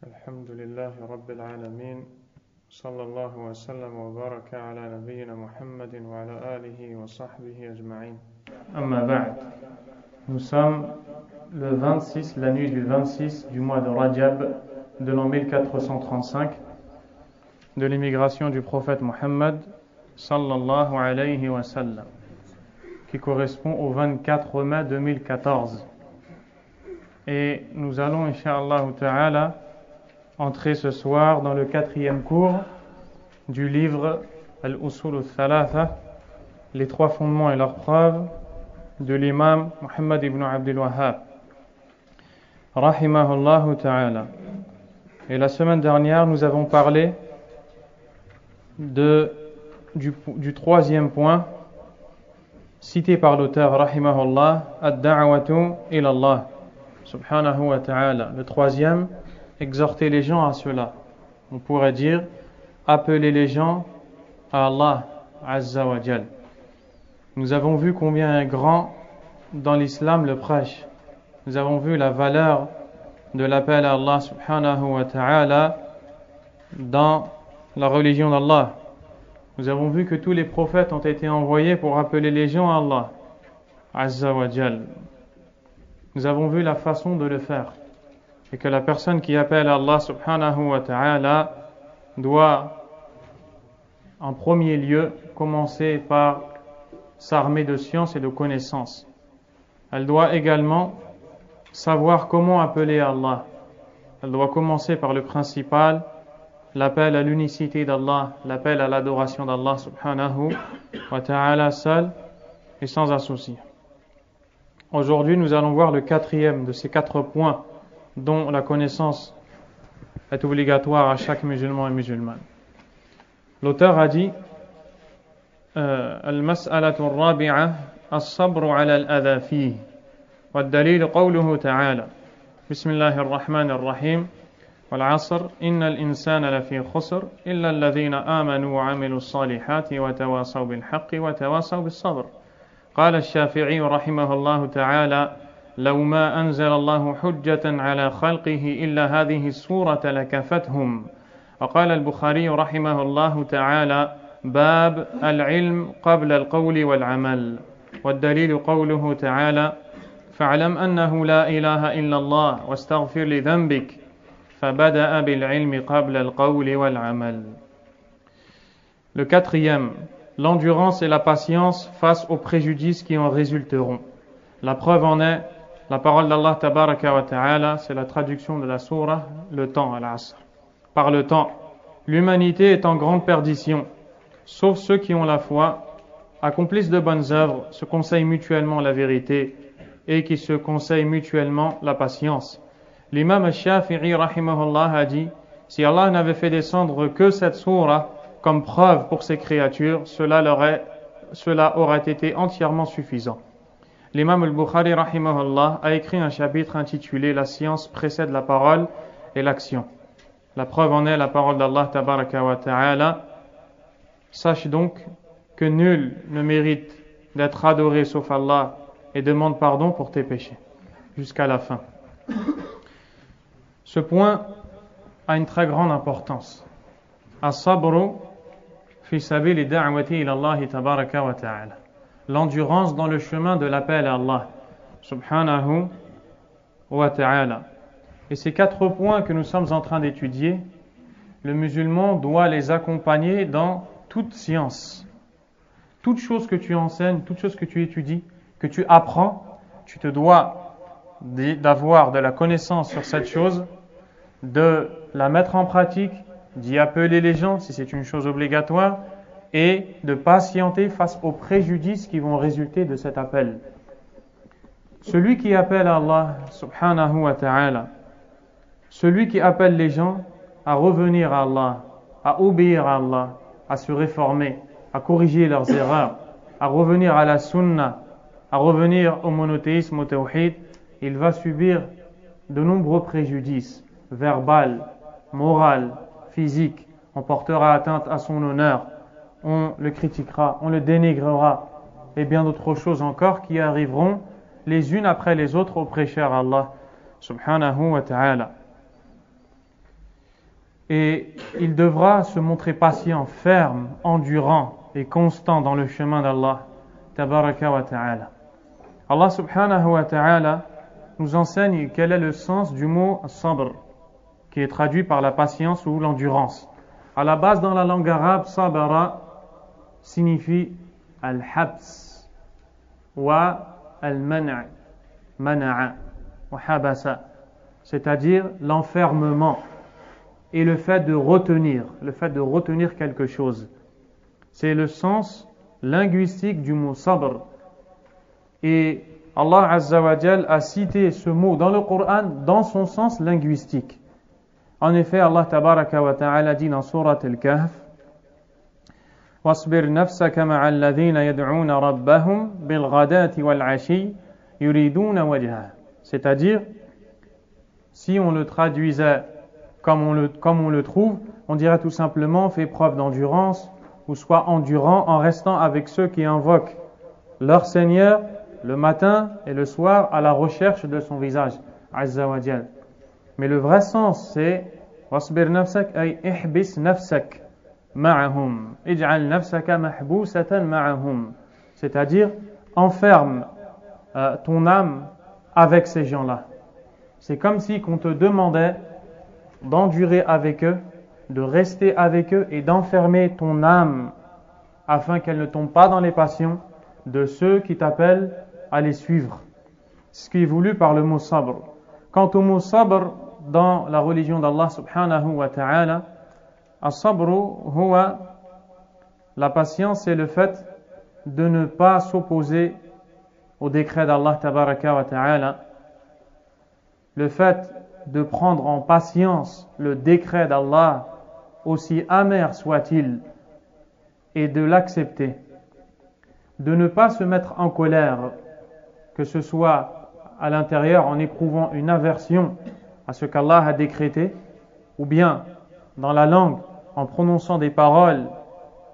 الحمد لله رب العالمين صلى الله وسلم وبارك على نبينا محمد وعلى آله وصحبه أجمعين أما بعد. Nous sommes le 26, la nuit du 26 du mois de Rajab de l'an 1435 de l'émigration du prophète Mohammed sallallahu alayhi wa sallam, qui correspond au 24 mai 2014. Et nous allons, incha'Allah ta'ala, entrer ce soir dans le 4e cours du livre Al-Usul al-Thalatha, les trois fondements et leurs preuves, de l'imam Muhammad ibn Abdul Wahhab rahimahullah ta'ala. Et la semaine dernière, nous avons parlé du 3e point cité par l'auteur rahimahullah, ad-da'watu ila Allah subhanahu wa ta'ala. Le 3e, exhorter les gens à cela. On pourrait dire appeler les gens à Allah azza wa jal. Nous avons vu combien est grand dans l'islam le prêche. Nous avons vu la valeur de l'appel à Allah subhanahu wa ta'ala dans la religion d'Allah. Nous avons vu que tous les prophètes ont été envoyés pour appeler les gens à Allah azza wa jal. Nous avons vu la façon de le faire, et que la personne qui appelle Allah subhanahu wa ta'ala doit en premier lieu commencer par s'armer de science et de connaissances. Elle doit également savoir comment appeler Allah. Elle doit commencer par le principal, l'appel à l'unicité d'Allah, l'appel à l'adoration d'Allah subhanahu wa ta'ala seul et sans associé. Aujourd'hui, nous allons voir le 4e de ces 4 points dont la connaissance est obligatoire à chaque musulman et musulmane. L'auteur a dit Al-mas'alatu ar-rabi'a as-sabru 'ala al-adha fihi wad-dalil qawluhu ta'ala Bismillahir Rahmanir Rahim wal 'asr innal insana lafi khusr illa alladhina amanu wa 'amilus salihati wa tawasaw bil haqqi wa tawasaw bis sabr. قال الشافعي رحمه الله تعالى لو ما أنزل الله حجة على خلقه إلا هذه السورة لكفتهم. وقال البخاري رحمه الله تعالى باب العلم قبل القول والعمل والدليل قوله تعالى فاعلم أنه لا إله إلا الله واستغفر لذنبك فبدأ بالعلم قبل القول والعمل. Le 4e, l'endurance et la patience face aux préjudices qui en résulteront. La preuve en est la parole d'Allah tabaraka wa ta'ala, c'est la traduction de la sourate, le temps, al-asr. Par le temps, l'humanité est en grande perdition, sauf ceux qui ont la foi, accomplissent de bonnes œuvres, se conseillent mutuellement la vérité et qui se conseillent mutuellement la patience. L'imam al-Shafi'i rahimahullah a dit, si Allah n'avait fait descendre que cette sourate comme preuve pour ses créatures, cela aurait été entièrement suffisant. L'imam al-Bukhari rahimahullah a écrit un chapitre intitulé La science précède la parole et l'action. La preuve en est la parole d'Allah tabaraka wa ta'ala. Sache donc que nul ne mérite d'être adoré sauf Allah et demande pardon pour tes péchés. Jusqu'à la fin. Ce point a une très grande importance. As-sabru fi sabili da'wati ila Allah tabaraka wa ta'ala. L'endurance dans le chemin de l'appel à Allah subhanahu wa ta'ala. Et ces 4 points que nous sommes en train d'étudier, le musulman doit les accompagner dans toute science. Toute chose que tu enseignes, toute chose que tu étudies, que tu apprends, tu te dois d'avoir de la connaissance sur cette chose, de la mettre en pratique, d'y appeler les gens si c'est une chose obligatoire, et de patienter face aux préjudices qui vont résulter de cet appel. Celui qui appelle à Allah subhanahu wa ta'ala, celui qui appelle les gens à revenir à Allah, à obéir à Allah, à se réformer, à corriger leurs erreurs, à revenir à la sunna, à revenir au monothéisme, au tawhid, il va subir de nombreux préjudices, verbal, moral, physique. On portera atteinte à son honneur, on le critiquera, on le dénigrera, et bien d'autres choses encore qui arriveront les unes après les autres aux prêcheurs Allah subhanahu wa ta'ala. Et il devra se montrer patient, ferme, endurant et constant dans le chemin d'Allah tabaraka wa ta'ala. Allah subhanahu wa ta'ala nous enseigne quel est le sens du mot sabr, qui est traduit par la patience ou l'endurance. À la base, dans la langue arabe, sabara signifie al-habs wa al-mana', mana'a wa habasa, c'est-à-dire l'enfermement et le fait de retenir quelque chose. C'est le sens linguistique du mot sabr. Et Allah Azza wa Jal a cité ce mot dans le Coran dans son sens linguistique. En effet, Allah Tabaraka wa Ta'ala dit dans Surat Al-Kahf: وَاصْبِرْ نَفْسَكَ مَعَ الَّذِينَ يَدْعُونَ رَبَّهُمْ بِالْغَدَاةِ وَالْعَشِيِّ يُرِيدُونَ وَجْهَهُ. C'est-à-dire, si on le traduisait comme on le trouve, on dirait tout simplement: fais preuve d'endurance, ou sois endurant en restant avec ceux qui invoquent leur Seigneur le matin et le soir à la recherche de son visage, Azza wa Jal. Mais le vrai sens, c'est وَاصْبِرْ نَفْسَكَ أي احبس نفسك معهم اجعل نفسك محبوسة معهم, c'est-à-dire enferme ton âme avec ces gens-là. C'est comme si qu'on te demandait d'endurer avec eux, de rester avec eux et d'enfermer ton âme afin qu'elle ne tombe pas dans les passions de ceux qui t'appellent à les suivre. Ce qui est voulu par le mot sabr. Quant au mot sabr dans la religion d'Allah subhanahu wa ta'ala, as-sabru huwa, la patience, c'est le fait de ne pas s'opposer au décret d'Allah tabaraka wa ta'ala, le fait de prendre en patience le décret d'Allah, aussi amer soit-il, et de l'accepter, de ne pas se mettre en colère, que ce soit à l'intérieur en éprouvant une aversion à ce qu'Allah a décrété, ou bien dans la langue en prononçant des paroles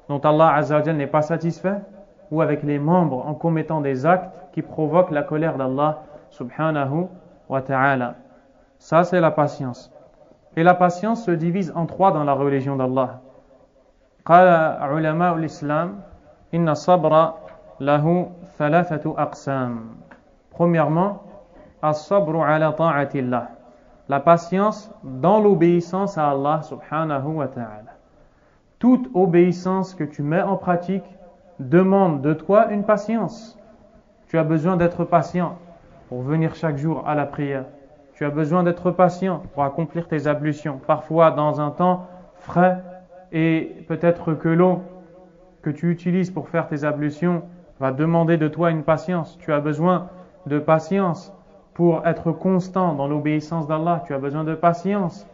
dont Allah Azza wa Jal n'est pas satisfait, ou avec les membres en commettant des actes qui provoquent la colère d'Allah subhanahu wa ta'ala. Ça, c'est la patience. Et la patience se divise en trois dans la religion d'Allah. قال علماء الإسلام إن الصبر له ثلاثة أقسام. Premièrement, الصبر على طاعة الله, la patience dans l'obéissance à Allah subhanahu wa ta'ala. Toute obéissance que tu mets en pratique demande de toi une patience. Tu as besoin d'être patient pour venir chaque jour à la prière. Tu as besoin d'être patient pour accomplir tes ablutions, parfois dans un temps frais, et peut-être que l'eau que tu utilises pour faire tes ablutions va demander de toi une patience. Tu as besoin de patience pour être constant dans l'obéissance d'Allah. Tu as besoin de patience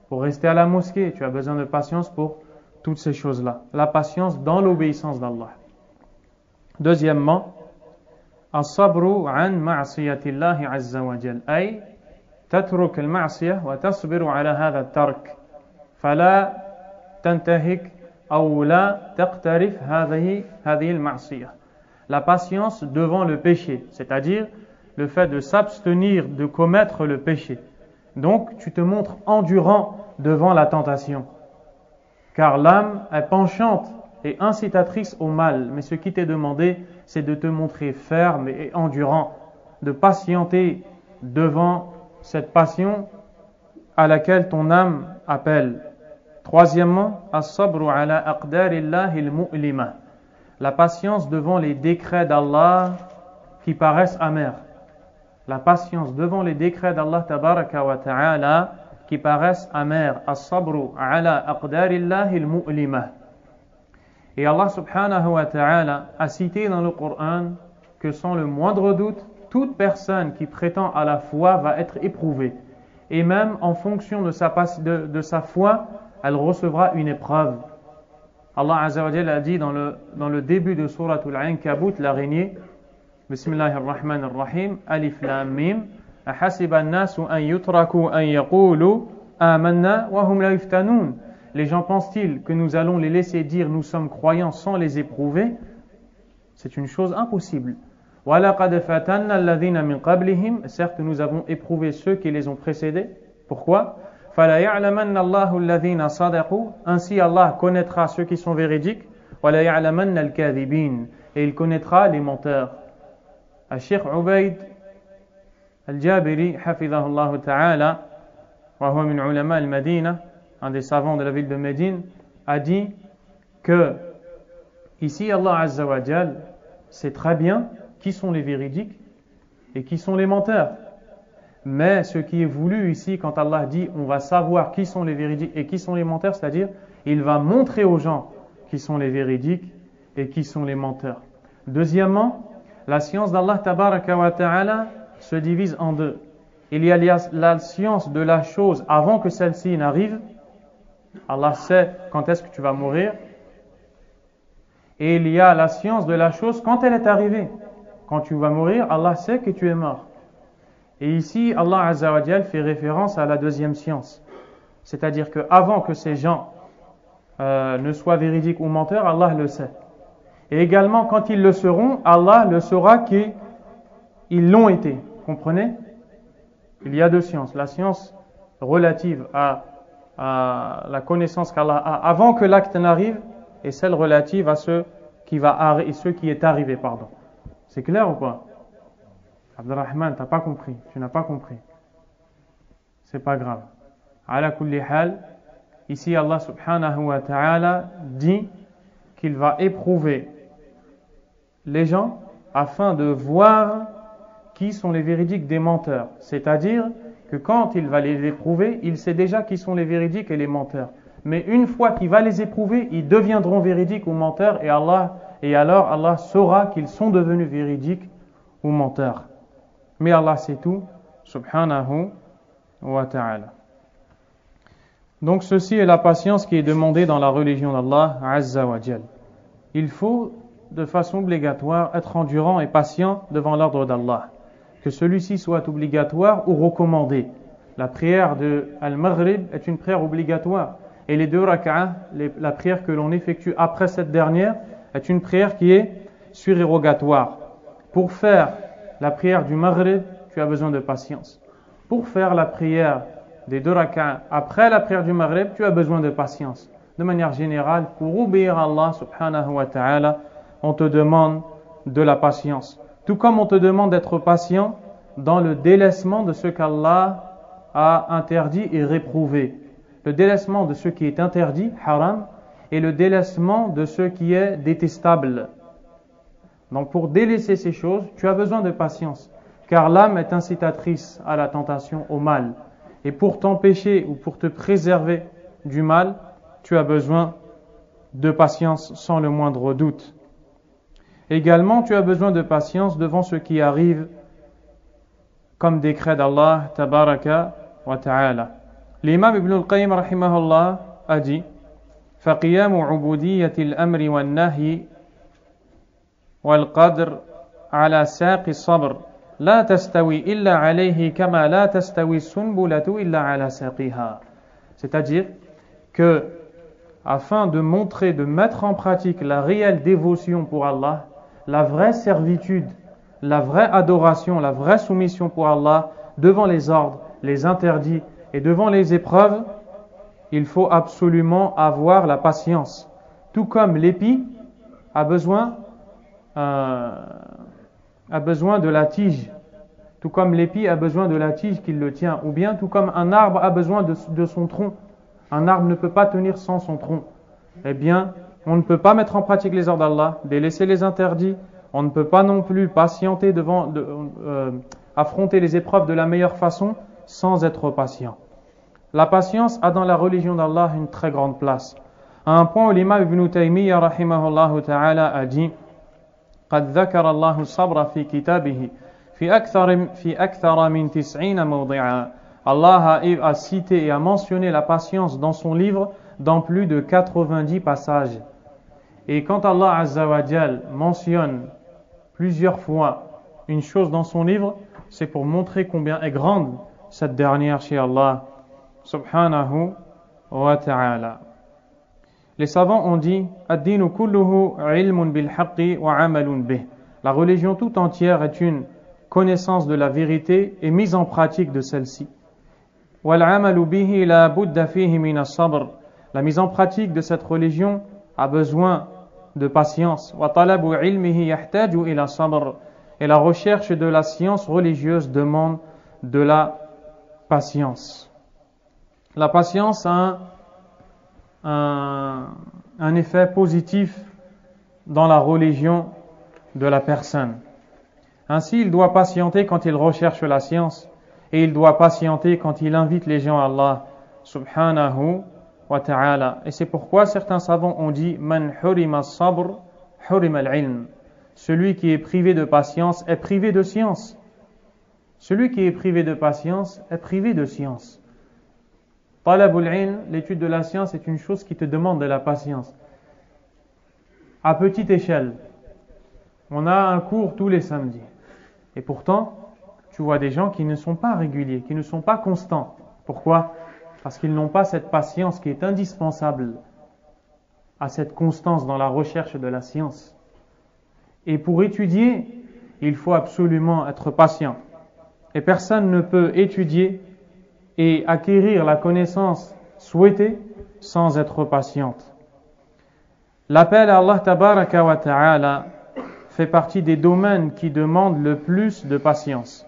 pour rester à la mosquée. Tu as besoin de patience pour toutes ces choses-là. La patience dans l'obéissance d'Allah. Deuxièmement, as-sabru an ma'siyatillahi azza wa jal, ay تترك المعصية وتصبر على هذا الترك فلا تنتهك أو لا تقترف هذه المعصية. La patience devant le péché, c'est-à-dire le fait de s'abstenir de commettre le péché. Donc tu te montres endurant devant la tentation, car l'âme est penchante et incitatrice au mal, mais ce qui t'est demandé, c'est de te montrer ferme et endurant, de patienter devant cette passion à laquelle ton âme appelle. Troisièmement, as-sabru ala aqdarillahi al-mu'lima, la patience devant les décrets d'Allah qui paraissent amers. La patience devant les décrets d'Allah tabaraka wa ta'ala qui paraissent amers. As-sabru ala aqdarillahi al-mu'lima. Et Allah subhanahu wa ta'ala a cité dans le Coran que sans le moindre doute, toute personne qui prétend à la foi va être éprouvée. Et même en fonction de sa foi, elle recevra une épreuve. Allah Azza wa Jalla a dit dans le début de Suratul Ankabut, l'araignée, Bismillahirrahmanirrahim, Alif Lam Mim, Ahasiba an-nasu an yutraku an yaqulu amanna wa hum la yuftanun. Les gens pensent-ils que nous allons les laisser dire nous sommes croyants sans les éprouver? C'est une chose impossible. وَلَقَدْ فَتَنَّا الَّذِينَ مِنْ قَبْلِهِمْ, certes nous avons éprouvé ceux qui les ont précédés. Pourquoi? فَلَا يَعْلَمَنَّ اللَّهُ الَّذِينَ صَدَقُوا. Ainsi Allah connaîtra ceux qui sont véridiques. وَلَا يَعْلَمَنَّ الْكَاذِبِينَ. Et il connaîtra les menteurs. Cheikh Ubayd al-Jabiri, حفظه الله تعالى, وهو من علماء المدينة, un des savants de la ville de Médine, a dit que ici Allah Azza wa Jal sait très bien qui sont les véridiques et qui sont les menteurs. Mais ce qui est voulu ici, quand Allah dit on va savoir qui sont les véridiques et qui sont les menteurs, c'est-à-dire il va montrer aux gens qui sont les véridiques et qui sont les menteurs. Deuxièmement, la science d'Allah Tabaraka wa Ta'ala se divise en deux. Il y a la science de la chose avant que celle-ci n'arrive. Allah sait quand est-ce que tu vas mourir. Et il y a la science de la chose quand elle est arrivée. Quand tu vas mourir, Allah sait que tu es mort. Et ici, Allah Azza wa Jal fait référence à la deuxième science. C'est-à-dire qu'avant que ces gens ne soient véridiques ou menteurs, Allah le sait. Et également, quand ils le seront, Allah le saura qu'ils l'ont été. Comprenez? Il y a deux sciences. La science relative à la connaissance qu'Allah a avant que l'acte n'arrive, et celle relative à ce qui est arrivé. C'est clair ou pas? Abdurrahman, t'as pas compris. Tu n'as pas compris. C'est pas grave. Ala kulli hal, ici Allah subhanahu wa ta'ala dit qu'il va éprouver les gens afin de voir qui sont les véridiques des menteurs. C'est-à-dire que quand il va les éprouver, il sait déjà qui sont les véridiques et les menteurs. Mais une fois qu'il va les éprouver, ils deviendront véridiques ou menteurs et alors Allah saura qu'ils sont devenus véridiques ou menteurs. Mais Allah sait tout, subhanahu wa ta'ala. Donc ceci est la patience qui est demandée dans la religion d'Allah Azza wa Jal. Il faut de façon obligatoire être endurant et patient devant l'ordre d'Allah. Que celui-ci soit obligatoire ou recommandé. La prière de Al-Maghrib est une prière obligatoire. Et les 2 rak'ah, la prière que l'on effectue après cette dernière, est une prière qui est surérogatoire. Pour faire la prière du Maghrib, tu as besoin de patience. Pour faire la prière des 2 rak'ah après la prière du Maghrib, tu as besoin de patience. De manière générale, pour obéir à Allah subhanahu wa ta'ala, on te demande de la patience. Tout comme on te demande d'être patient dans le délaissement de ce qu'Allah a interdit et réprouvé. Le délaissement de ce qui est interdit, haram, et le délaissement de ce qui est détestable. Donc pour délaisser ces choses, tu as besoin de patience, car l'âme est incitatrice à la tentation, au mal. Et pour t'empêcher ou pour te préserver du mal, tu as besoin de patience sans le moindre doute. Également, tu as besoin de patience devant ce qui arrive comme décret d'Allah tabaraka wa ta'ala. L'imam Ibn al-Qayyim rahimahullah a dit فَقِيَامُ عُبُودِيَّةِ الْأَمْرِ وَالنَّهْيِ وَالْقَدْرِ عَلَى سَاقِ الصَّبْرِ لَا تَسْتَوِي إِلَّا عَلَيْهِ كَمَا لَا تَسْتَوِي السُّنْبُلَةُ إِلَّا عَلَى سَاقِهَا. C'est-à-dire que afin de montrer, de mettre en pratique la réelle dévotion pour Allah, la vraie servitude, la vraie adoration, la vraie soumission pour Allah, devant les ordres, les interdits et devant les épreuves, il faut absolument avoir la patience. Tout comme l'épi a besoin de la tige. Tout comme l'épi a besoin de la tige qui le tient. Ou bien tout comme un arbre a besoin de son tronc. Un arbre ne peut pas tenir sans son tronc. Eh bien, on ne peut pas mettre en pratique les ordres d'Allah, délaisser les interdits. On ne peut pas non plus patienter affronter les épreuves de la meilleure façon sans être patient. La patience a dans la religion d'Allah une très grande place. À un point où l'imam Ibn Taymiyyah rahimahullah ta'ala a dit قد ذكر الله الصبر في كتابه في أكثر من 90 موضعا. Allah a cité et a mentionné la patience dans son livre dans plus de 90 passages. Et quand Allah Azza wa Jal mentionne plusieurs fois une chose dans son livre, c'est pour montrer combien est grande cette dernière chez Allah subhanahu wa ta'ala. Les savants ont dit ad-dinu kulluhu ilmun bil haqqi wa amalun bih. La religion tout entière est une connaissance de la vérité et mise en pratique de celle-ci. وَالْعَمَلُ بِهِ لَا بُدَّ فِيهِ مِنَ الصَّبْرِ. La mise en pratique de cette religion a besoin de patience. وَطَلَبُ عِلْمِهِ يَحْتَاجُ إِلَى الصَّبْرِ. Et la recherche de la science religieuse demande de la patience. La patience a un effet positif dans la religion de la personne. Ainsi, il doit patienter quand il recherche la science et il doit patienter quand il invite les gens à Allah subhanahu wa ta'ala. Et c'est pourquoi certains savants ont dit Man hurima as-sabr hurima al-ilm. Celui qui est privé de patience est privé de science. Celui qui est privé de patience est privé de science. Talabul ilm, l'étude de la science, est une chose qui te demande de la patience. À petite échelle, on a un cours tous les samedis. Et pourtant, tu vois des gens qui ne sont pas réguliers, qui ne sont pas constants. Pourquoi ? Parce qu'ils n'ont pas cette patience qui est indispensable à cette constance dans la recherche de la science. Et pour étudier, il faut absolument être patient. Et personne ne peut étudier et acquérir la connaissance souhaitée sans être patiente. L'appel à Allah tabaraka wa ta'ala fait partie des domaines qui demandent le plus de patience.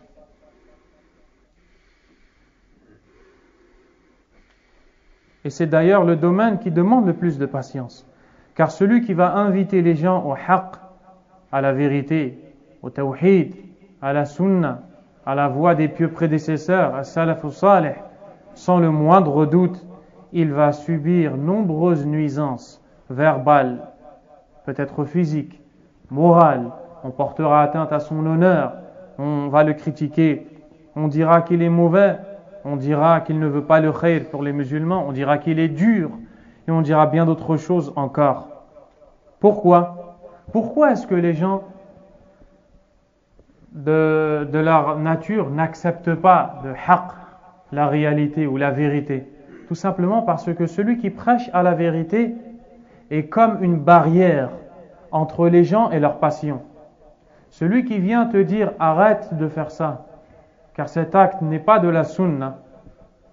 Et c'est d'ailleurs le domaine qui demande le plus de patience. Car celui qui va inviter les gens au haqq, à la vérité, au tawhid, à la sunna, à la voie des pieux prédécesseurs, à salaf salih, sans le moindre doute, il va subir nombreuses nuisances verbales, peut-être physiques, morales. On portera atteinte à son honneur, on va le critiquer, on dira qu'il est mauvais, on dira qu'il ne veut pas le khayr pour les musulmans, on dira qu'il est dur, et on dira bien d'autres choses encore. Pourquoi ? Pourquoi est-ce que les gens de leur nature n'acceptent pas de haqq, la réalité ou la vérité? Tout simplement parce que celui qui prêche à la vérité est comme une barrière entre les gens et leur passion. Celui qui vient te dire arrête de faire ça, car cet acte n'est pas de la sunna,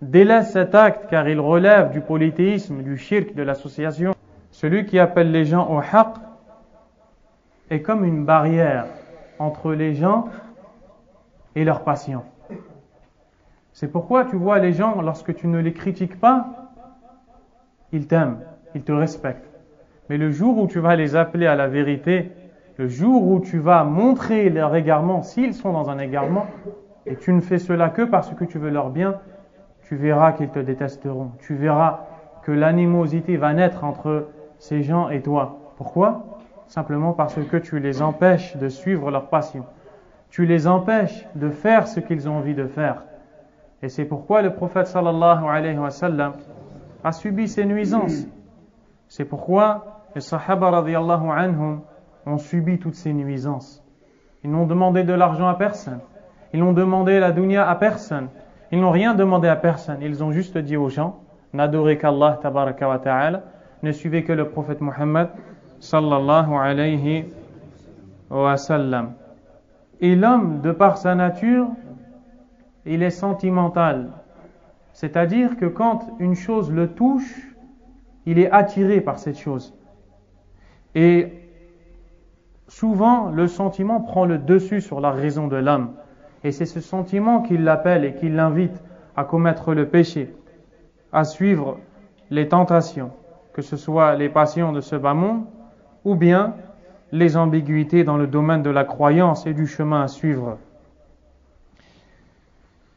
délaisse cet acte car il relève du polythéisme, du shirk, de l'association. Celui qui appelle les gens au haqq est comme une barrière entre les gens et leur passion. C'est pourquoi tu vois les gens, lorsque tu ne les critiques pas, ils t'aiment, ils te respectent. Mais le jour où tu vas les appeler à la vérité, le jour où tu vas montrer leur égarement, s'ils sont dans un égarement, et tu ne fais cela que parce que tu veux leur bien, tu verras qu'ils te détesteront. Tu verras que l'animosité va naître entre ces gens et toi. Pourquoi ? Simplement parce que tu les empêches de suivre leur passion. Tu les empêches de faire ce qu'ils ont envie de faire. Et c'est pourquoi le prophète sallallahu alayhi wa sallam a subi ces nuisances. C'est pourquoi les sahaba radiyallahu anhum ont subi toutes ces nuisances. Ils n'ont demandé de l'argent à personne. Ils n'ont demandé la dunya à personne. Ils n'ont rien demandé à personne. Ils ont juste dit aux gens, n'adorez qu'Allah tabaraka wa ta'ala, ne suivez que le prophète Muhammad sallallahu alayhi wa sallam. Et l'homme, de par sa nature, il est sentimental. C'est-à-dire que quand une chose le touche, il est attiré par cette chose. Et souvent, le sentiment prend le dessus sur la raison de l'homme. Et c'est ce sentiment qui l'appelle et qui l'invite à commettre le péché, à suivre les tentations, que ce soit les passions de ce bas monde, ou bien les ambiguïtés dans le domaine de la croyance et du chemin à suivre.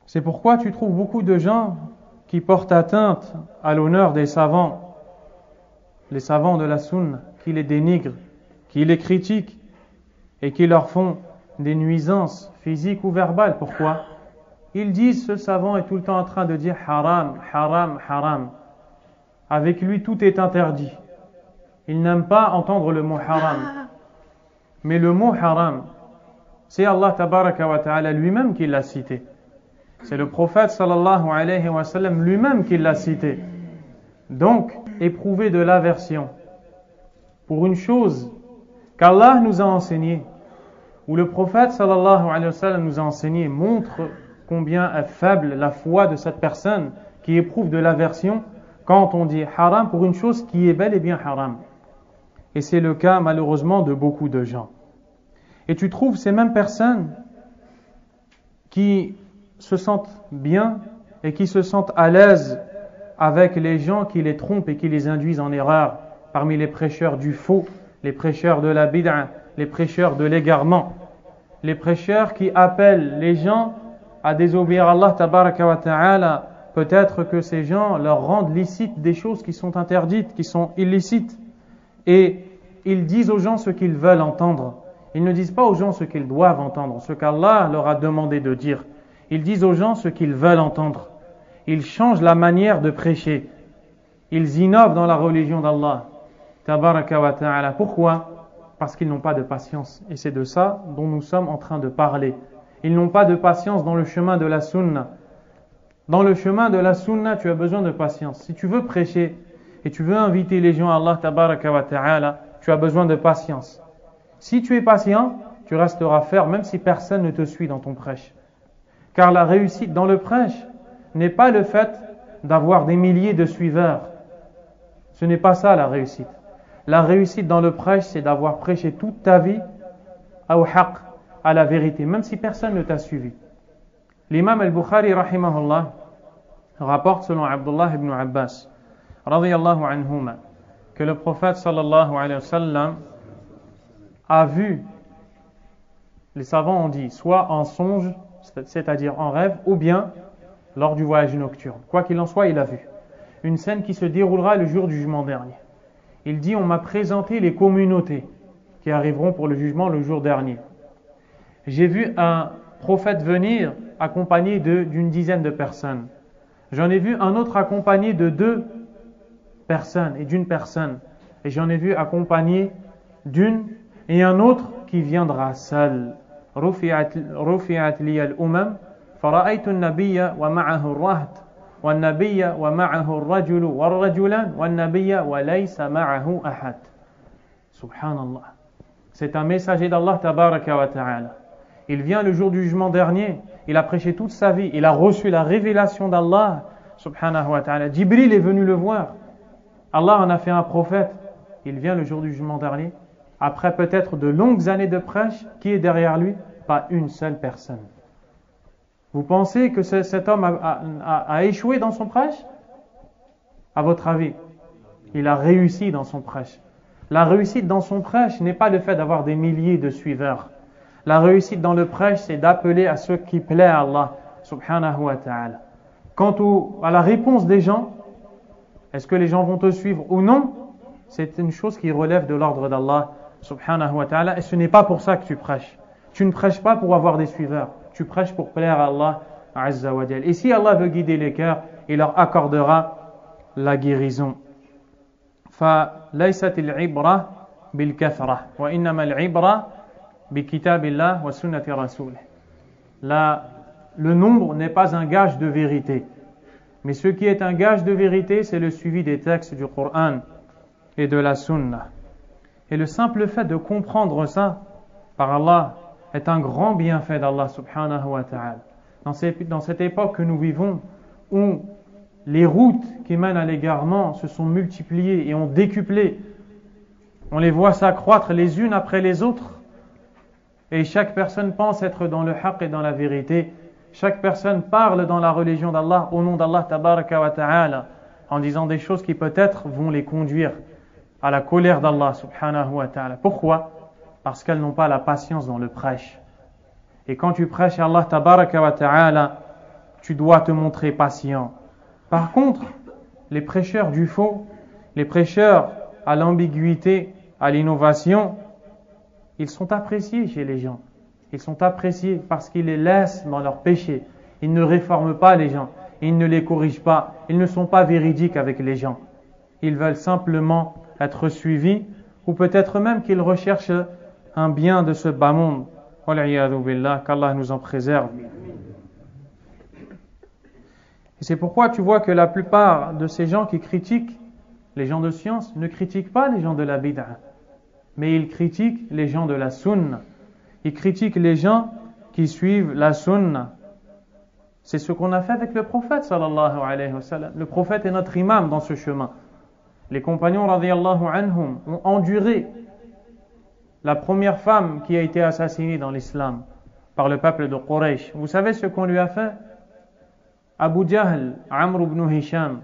C'est pourquoi tu trouves beaucoup de gens qui portent atteinte à l'honneur des savants, les savants de la sunna, qui les dénigrent, qui les critiquent et qui leur font des nuisances physiques ou verbales. Pourquoi ? Ils disent, ce savant est tout le temps en train de dire haram, haram, haram. Avec lui, tout est interdit. Il n'aime pas entendre le mot haram. Mais le mot haram, c'est Allah tabaraka wa ta'ala lui-même qui l'a cité. C'est le prophète sallallahu alayhi wa sallam lui-même qui l'a cité. Donc, éprouver de l'aversion pour une chose qu'Allah nous a enseignée, où le prophète sallallahu alayhi wa sallam nous a enseigné, montre combien est faible la foi de cette personne qui éprouve de l'aversion quand on dit haram pour une chose qui est bel et bien haram. Et c'est le cas malheureusement de beaucoup de gens. Et tu trouves ces mêmes personnes qui se sentent bien et qui se sentent à l'aise avec les gens qui les trompent et qui les induisent en erreur, parmi les prêcheurs du faux, les prêcheurs de la bid'a, les prêcheurs de l'égarement, les prêcheurs qui appellent les gens à désobéir à Allah tabaraka wa ta'ala. Peut-être que ces gens leur rendent licites des choses qui sont interdites, qui sont illicites. Et ils disent aux gens ce qu'ils veulent entendre. Ils ne disent pas aux gens ce qu'ils doivent entendre, ce qu'Allah leur a demandé de dire. Ils disent aux gens ce qu'ils veulent entendre. Ils changent la manière de prêcher. Ils innovent dans la religion d'Allah tabaraka wa ta'ala. Pourquoi? Parce qu'ils n'ont pas de patience. Et c'est de ça dont nous sommes en train de parler. Ils n'ont pas de patience dans le chemin de la sunna. Dans le chemin de la sunna, tu as besoin de patience. Si tu veux prêcher et tu veux inviter les gens à Allah tabaraka wa ta'ala, tu as besoin de patience. Si tu es patient, tu resteras ferme même si personne ne te suit dans ton prêche. Car la réussite dans le prêche n'est pas le fait d'avoir des milliers de suiveurs. Ce n'est pas ça la réussite. La réussite dans le prêche, c'est d'avoir prêché toute ta vie au haqq, à la vérité, même si personne ne t'a suivi. L'imam al-Bukhari, rahimahullah, rapporte selon Abdullah ibn Abbas, radiyallahu anhuma, que le prophète sallallahu alayhi wa sallam a vu, les savants ont dit, soit en songe, c'est-à-dire en rêve, ou bien lors du voyage nocturne. Quoi qu'il en soit, il a vu une scène qui se déroulera le jour du jugement dernier. Il dit, on m'a présenté les communautés qui arriveront pour le jugement le jour dernier. J'ai vu un prophète venir accompagné d'une dizaine de personnes. J'en ai vu un autre accompagné de 2 personnes et d'une personne. Et j'en ai vu accompagné d'une et un autre qui viendra seul. رفعت لي الأمم فرأيت النبي ومعه الرهط والنبي ومعه الرجل والرجلان والنبي وليس معه أحد. Subhanallah. C'est un messager d'Allah tabaraka wa ta'ala. Il vient le jour du jugement dernier. Il a prêché toute sa vie. Il a reçu la révélation d'Allah subhanahu wa ta'ala. Jibril est venu le voir. Allah en a fait un prophète. Il vient le jour du jugement dernier. Après peut-être de longues années de prêche, qui est derrière lui? Pas une seule personne. Vous pensez que cet homme a échoué dans son prêche? À votre avis, il a réussi dans son prêche. La réussite dans son prêche n'est pas le fait d'avoir des milliers de suiveurs. La réussite dans le prêche, c'est d'appeler à ce qui plaît à Allah subhanahu wa ta'ala. Quant à la réponse des gens, est-ce que les gens vont te suivre ou non? C'est une chose qui relève de l'ordre d'Allah subhanahu wa ta'ala, et ce n'est pas pour ça que tu prêches. Tu ne prêches pas pour avoir des suiveurs. Tu prêches pour plaire à Allah azza wa jal. Et si Allah veut guider les cœurs, il leur accordera la guérison. فَلَيْسَتِ الْعِبْرَةِ بِالْكَثْرَةِ وَإِنَّمَا الْعِبْرَةِ بِكِتَابِ اللَّهِ وَسُنَّةِ رَسُولِهِ. Le nombre n'est pas un gage de vérité. Mais ce qui est un gage de vérité, c'est le suivi des textes du Coran et de la Sunna. Et le simple fait de comprendre ça par Allah est un grand bienfait d'Allah subhanahu wa ta'ala. Dans cette époque que nous vivons, où les routes qui mènent à l'égarement se sont multipliées et ont décuplé, on les voit s'accroître les unes après les autres, et chaque personne pense être dans le haqq et dans la vérité. Chaque personne parle dans la religion d'Allah, au nom d'Allah tabaraka wa ta'ala, en disant des choses qui peut-être vont les conduire à la colère d'Allah subhanahu wa ta'ala. Pourquoi? Parce qu'elles n'ont pas la patience dans le prêche. Et quand tu prêches à Allah tabaraka wa ta'ala, tu dois te montrer patient. Par contre, les prêcheurs du faux, les prêcheurs à l'ambiguïté, à l'innovation, ils sont appréciés chez les gens. Ils sont appréciés parce qu'ils les laissent dans leurs péchés. Ils ne réforment pas les gens. Ils ne les corrigent pas. Ils ne sont pas véridiques avec les gens. Ils veulent simplement être suivis, ou peut-être même qu'ils recherchent un bien de ce bas monde. Wal'iyadhu billah, qu'Allah nous en préserve. Et c'est pourquoi tu vois que la plupart de ces gens qui critiquent les gens de science ne critiquent pas les gens de la bid'a, mais ils critiquent les gens de la sunna. Ils critiquent les gens qui suivent la sunna. C'est ce qu'on a fait avec le prophète sallallahu alayhi wa sallam. Le prophète est notre imam dans ce chemin. Les compagnons radiyallahu anhum ont enduré la première femme qui a été assassinée dans l'islam par le peuple de Quraysh. Vous savez ce qu'on lui a fait? Abu Jahl, Amr ibn Hisham,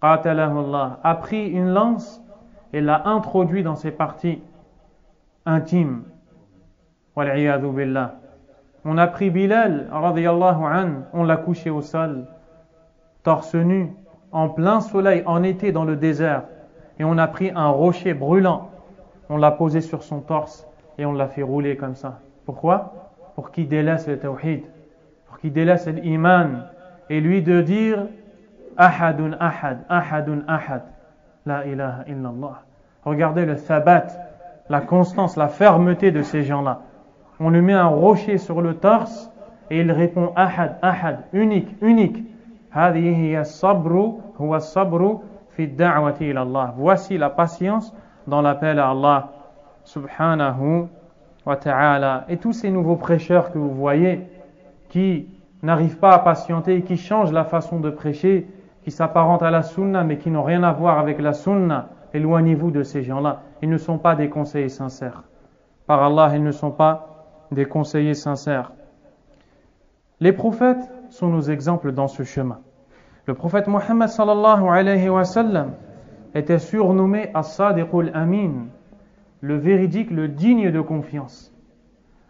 qatalahullah, a pris une lance et l'a introduit dans ses parties intimes. Wal'iyadu billah. On a pris Bilal, radiyallahu anhu, on l'a couché au sol, torse nu, en plein soleil, en été dans le désert. Et on a pris un rocher brûlant, on l'a posé sur son torse et on l'a fait rouler comme ça. Pourquoi? Pour qu'il délaisse le tawhid, pour qu'il délaisse l'iman, et lui de dire Ahadun ahad, ahadun ahad, la ilaha illallah. Regardez le thabat, la constance, la fermeté de ces gens-là. On lui met un rocher sur le torse et il répond Ahad, Ahad, unique, unique. Voici la patience dans l'appel à Allah subhanahu wa ta'ala. Et tous ces nouveaux prêcheurs que vous voyez qui n'arrivent pas à patienter, qui changent la façon de prêcher, qui s'apparentent à la sunna mais qui n'ont rien à voir avec la sunna, éloignez-vous de ces gens-là. Ils ne sont pas des conseillers sincères. Par Allah, ils ne sont pas des conseillers sincères. Les prophètes sont nos exemples dans ce chemin. Le prophète Muhammad sallallahu alayhi wa sallam était surnommé As-Sadiqul Amin, le véridique, le digne de confiance.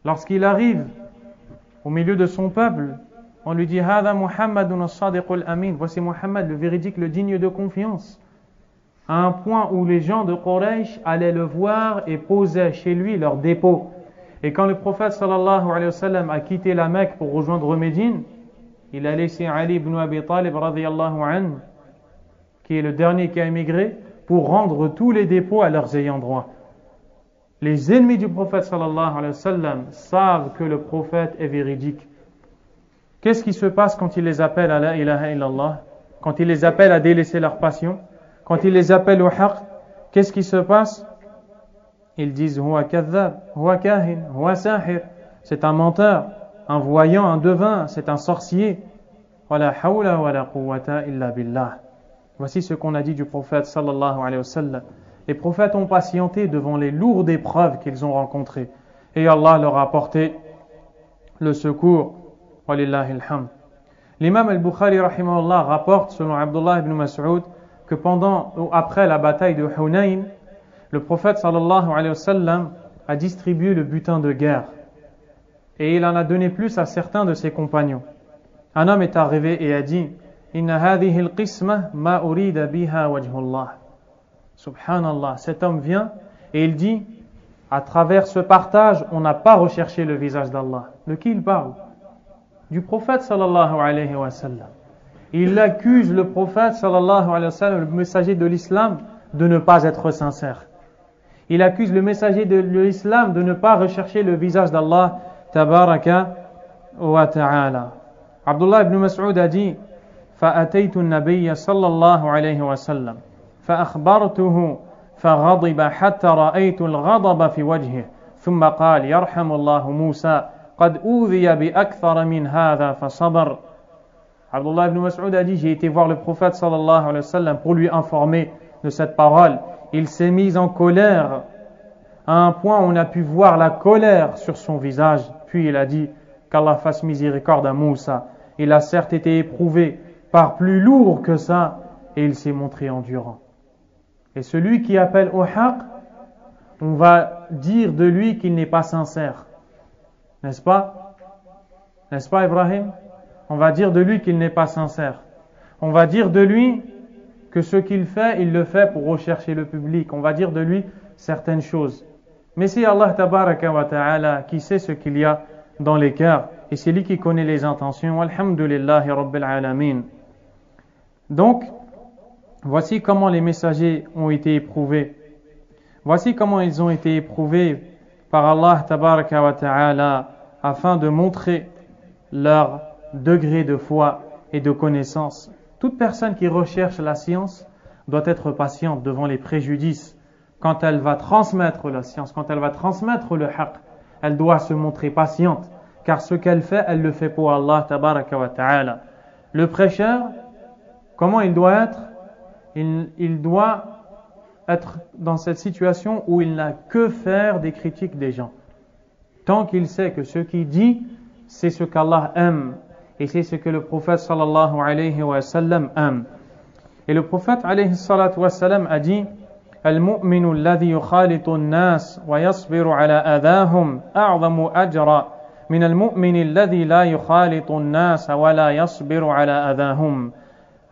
Lorsqu'il arrive au milieu de son peuple, on lui dit Hada Muhammadun As-Sadiqul Amin, voici Muhammad, le véridique, le digne de confiance. À un point où les gens de Quraysh allaient le voir et posaient chez lui leur dépôt. Et quand le prophète sallallahu alayhi wa sallam a quitté la Mecque pour rejoindre Médine, il a laissé Ali ibn Abi Talib radiyallahu anhu, qui est le dernier qui a émigré, pour rendre tous les dépôts à leurs ayants droit. Les ennemis du prophète sallallahu alayhi wa sallam savent que le prophète est véridique. Qu'est-ce qui se passe quand il les appelle à la ilaha illallah? Quand il les appelle à délaisser leur passion? Quand il les appelle au haqq? Qu'est-ce qui se passe? Ils disent Huwa kadhab, Huwa kahin, Huwa sahir. C'est un menteur, un voyant, un devin, c'est un sorcier. Wala hawla wala quwwata illa billah. Voici ce qu'on a dit du prophète sallallahu alayhi wa sallam. Les prophètes ont patienté devant les lourdes épreuves qu'ils ont rencontrées. Et Allah leur a apporté le secours. Walillahi alhamd. L'imam al-Bukhari rahimahullah rapporte selon Abdullah ibn Mas'ud que pendant ou après la bataille de Hunayn, le prophète sallallahu alayhi wa sallam a distribué le butin de guerre et il en a donné plus à certains de ses compagnons. Un homme est arrivé et a dit Inna hadhihi al-qisma ma urida biha wajhullah. Subhanallah, cet homme vient et il dit à travers ce partage, on n'a pas recherché le visage d'Allah. De qui il parle? Du prophète sallallahu alayhi wa sallam. Il accuse le prophète sallallahu alayhi wa sallam, le messager de l'islam, de ne pas être sincère. Il accuse le messager de l'islam de ne pas rechercher le visage d'Allah tabaraka wa ta'ala. Abdullah ibn Mas'ud a dit فأتيت النبي صلى الله عليه وسلم فأخبرته فغضب حتى رأيت الغضب في وجهه ثم قال يرحم الله موسى قد أوذي بأكثر من هذا فصبر. Abdullah ibn Mas'ud a dit j'ai été voir le prophète sallallahu alayhi wa sallam pour lui informer de cette parole. Il s'est mis en colère à un point où on a pu voir la colère sur son visage. Puis il a dit qu'Allah fasse miséricorde à Moussa. Il a certes été éprouvé par plus lourd que ça et il s'est montré endurant. Et celui qui appelle au haqq, on va dire de lui qu'il n'est pas sincère. N'est-ce pas? N'est-ce pas Ibrahim? On va dire de lui qu'il n'est pas sincère. On va dire de lui que ce qu'il fait, il le fait pour rechercher le public. On va dire de lui certaines choses. Mais c'est Allah tabaraka wa ta'ala qui sait ce qu'il y a dans les cœurs. Et c'est lui qui connaît les intentions. Alhamdulillahi rabbil alamin. Donc, voici comment les messagers ont été éprouvés. Voici comment ils ont été éprouvés par Allah tabaraka wa ta'ala afin de montrer leur degré de foi et de connaissance. Toute personne qui recherche la science doit être patiente devant les préjudices. Quand elle va transmettre la science, quand elle va transmettre le haqq, elle doit se montrer patiente. car ce qu'elle fait, elle le fait pour Allah tabaraka wa ta'ala. Le prêcheur, comment il doit être? Il doit être dans cette situation où il n'a que faire des critiques des gens. Tant qu'il sait que ce qu'il dit, c'est ce qu'Allah aime et c'est ce que le prophète sallallahu alayhi wa sallam aime. Et le prophète alayhi salatu wa sallam a dit: Al-mu'minu alladhi yukhalitu an-nas wa yasbiru ala adahum a'zamu ajra min al-mu'mini alladhi la yukhalitu an-nas wa la yasbiru ala adahum.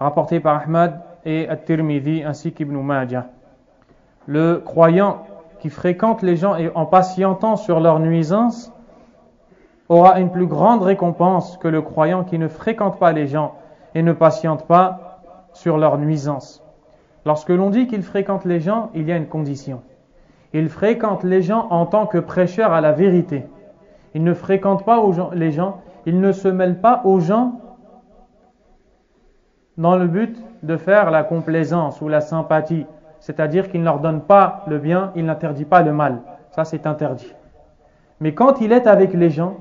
Rapporté par Ahmad et At-Tirmidhi ainsi qu'Ibn Majah. Le croyant qui fréquente les gens et en patientant sur leurs nuisances aura une plus grande récompense que le croyant qui ne fréquente pas les gens et ne patiente pas sur leurs nuisances. Lorsque l'on dit qu'il fréquente les gens, il y a une condition. Il fréquente les gens en tant que prêcheur à la vérité. Il ne fréquente pas les gens, il ne se mêle pas aux gens dans le but de faire la complaisance ou la sympathie. C'est-à-dire qu'il ne leur donne pas le bien, il n'interdit pas le mal. Ça, c'est interdit. Mais quand il est avec les gens,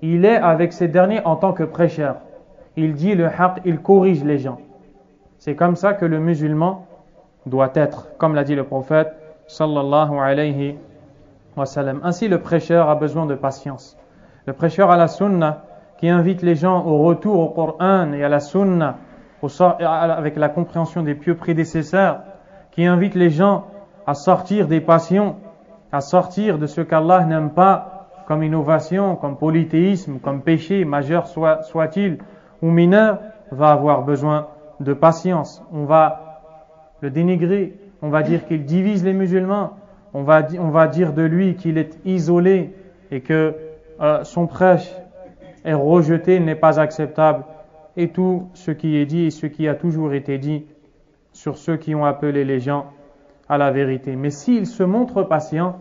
il est avec ces derniers en tant que prêcheur. Il dit le haqq, il corrige les gens. C'est comme ça que le musulman doit être, comme l'a dit le prophète sallallahu alayhi wa sallam. Ainsi, le prêcheur a besoin de patience. Le prêcheur à la sunna, qui invite les gens au retour au Coran et à la sunna, avec la compréhension des pieux prédécesseurs, qui invite les gens à sortir des passions, à sortir de ce qu'Allah n'aime pas, comme innovation, comme polythéisme, comme péché, majeur soit-il ou mineur, va avoir besoin de patience. On va le dénigrer, on va dire qu'il divise les musulmans, on va dire de lui qu'il est isolé et que son prêche est rejeté, il n'est pas acceptable, et tout ce qui est dit et ce qui a toujours été dit sur ceux qui ont appelé les gens à la vérité. Mais s'il se montre patient,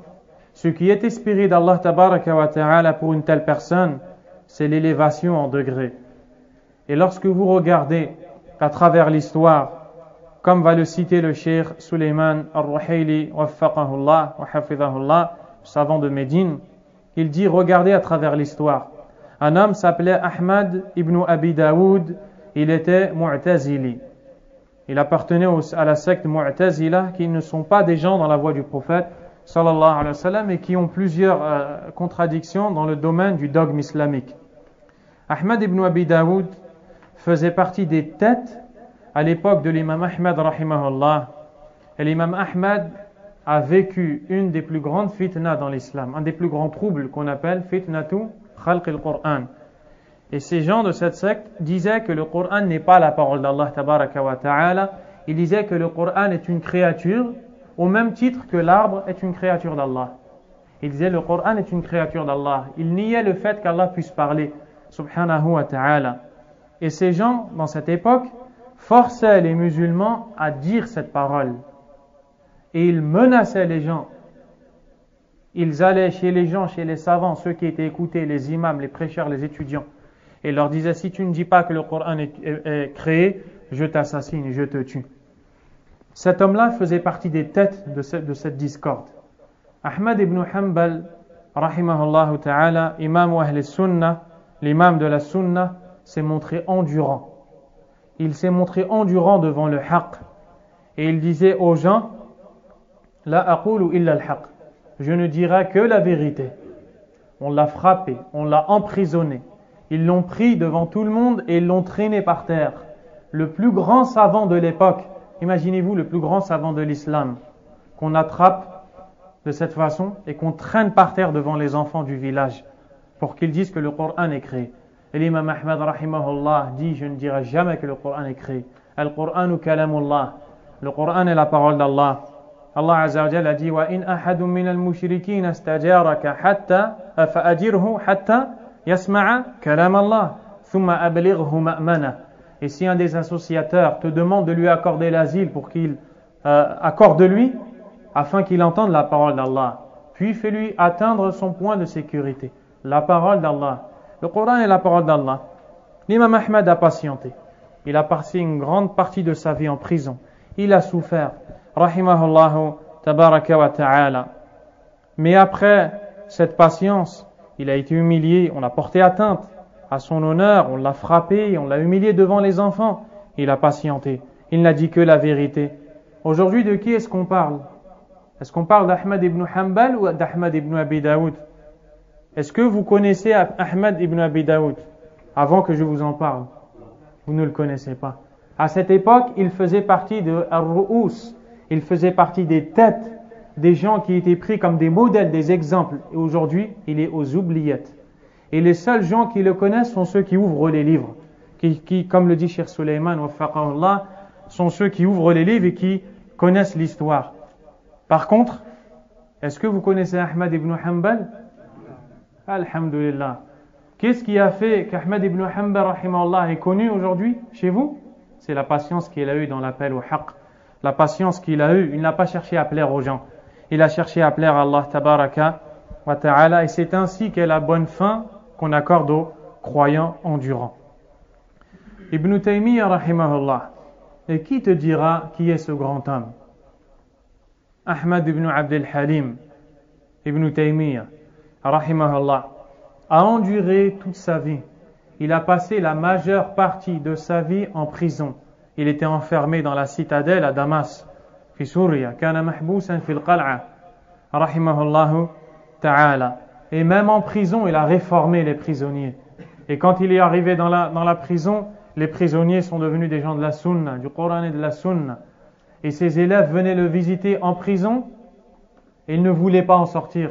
ce qui est espéré d'Allah tabaraka wa ta'ala pour une telle personne, c'est l'élévation en degré. Et lorsque vous regardez à travers l'histoire, comme va le citer le cheikh Suleiman al-Ruhayli waffaqahullah wa hafidhahullah, savant de Médine, il dit: regardez à travers l'histoire. Un homme s'appelait Ahmad ibn Abi Daoud, il était Mu'tazili. Il appartenait à la secte Mu'tazila, qui ne sont pas des gens dans la voie du prophète sallallahu alayhi wa sallam et qui ont plusieurs contradictions dans le domaine du dogme islamique. Ahmad ibn Abi Daoud faisait partie des têtes à l'époque de l'imam Ahmad rahimahullah. Et l'imam Ahmad a vécu une des plus grandes fitnas dans l'islam, un des plus grands troubles qu'on appelle fitnatu khalq al-Qur'an. Et ces gens de cette secte disaient que le Coran n'est pas la parole d'Allah tabaraka wa ta'ala. Ils disaient que le Coran est une créature au même titre que l'arbre est une créature d'Allah. Ils disaient le Coran est une créature d'Allah. Ils niaient le fait qu'Allah puisse parler subhanahu wa ta'ala. Et ces gens, dans cette époque, forçaient les musulmans à dire cette parole. Et ils menaçaient les gens. Ils allaient chez les gens, chez les savants, ceux qui étaient écoutés, les imams, les prêcheurs, les étudiants, et leur disaient: si tu ne dis pas que le Coran est créé, je t'assassine et je te tue. Cet homme-là faisait partie des têtes de cette discorde. Ahmad ibn Hanbal, rahimahullah ta'ala, imam ahl sunnah, l'imam de la sunnah, s'est montré endurant. Il s'est montré endurant devant le haqq. Et il disait aux gens: La aqulu illa al-haqq. Je ne dirai que la vérité. On l'a frappé, on l'a emprisonné. Ils l'ont pris devant tout le monde et ils l'ont traîné par terre. Le plus grand savant de l'époque, imaginez-vous le plus grand savant de l'islam, qu'on attrape de cette façon et qu'on traîne par terre devant les enfants du village pour qu'ils disent que le Coran est créé. Et l'imam Ahmad rahimahullah dit: je ne dirai jamais que le Coran est créé. Al-Qur'anu kalamullah. Le Coran est la parole d'Allah. Allah Azza wa Jalla a dit: wa in ahadun min al-mushrikin astajaraka fa'ajirhu hatta yasma'a kalam Allah thumma ablighu ma'mana. Et si un des associateurs te demande de lui accorder l'asile pour qu'il accorde lui, afin qu'il entende la parole d'Allah, puis fais-lui atteindre son point de sécurité. La parole d'Allah. Le Coran est la parole d'Allah. L'imam Ahmad a patienté. Il a passé une grande partie de sa vie en prison. Il a souffert. Rahimahullahu tabaraka wa ta'ala. Mais après cette patience, il a été humilié, on a porté atteinte à son honneur, on l'a frappé, on l'a humilié devant les enfants. Il a patienté. Il n'a dit que la vérité. Aujourd'hui, de qui est-ce qu'on parle? Est-ce qu'on parle d'Ahmad ibn Hanbal ou d'Ahmad ibn Abi Daoud? Est-ce que vous connaissez Ahmad ibn Abi Daoud avant que je vous en parle? Vous ne le connaissez pas. À cette époque, il faisait partie de Ar-Ru'us. Il faisait partie des têtes, des gens qui étaient pris comme des modèles, des exemples. Et aujourd'hui, il est aux oubliettes. Et les seuls gens qui le connaissent sont ceux qui ouvrent les livres. Qui, comme le dit Cheikh Suleiman, waffaqahullah, sont ceux qui ouvrent les livres et qui connaissent l'histoire. Par contre, est-ce que vous connaissez Ahmad ibn Hanbal? Alhamdulillah. Qu'est-ce qui a fait qu'Ahmad ibn Hanbal rahimahullah est connu aujourd'hui chez vous? C'est la patience qu'il a eue dans l'appel au haqq. La patience qu'il a eue, il n'a pas cherché à plaire aux gens. Il a cherché à plaire à Allah tabaraka wa ta'ala, et c'est ainsi qu'est la bonne fin qu'on accorde aux croyants endurants. Ibn Taymiyyah rahimahullah. Et qui te dira qui est ce grand homme? Ahmad ibn Abd al-Halim, Ibn Taymiyyah rahimahullah, a enduré toute sa vie. Il a passé la majeure partie de sa vie en prison. Il était enfermé dans la citadelle à Damas, fi Souria, kana mahbousan fil qal'a, rahimahullah ta'ala. Et même en prison, il a réformé les prisonniers. Et quand il est arrivé dans la prison, les prisonniers sont devenus des gens de la sunna, du Coran et de la sunna. Et ses élèves venaient le visiter en prison et il ne voulait pas en sortir.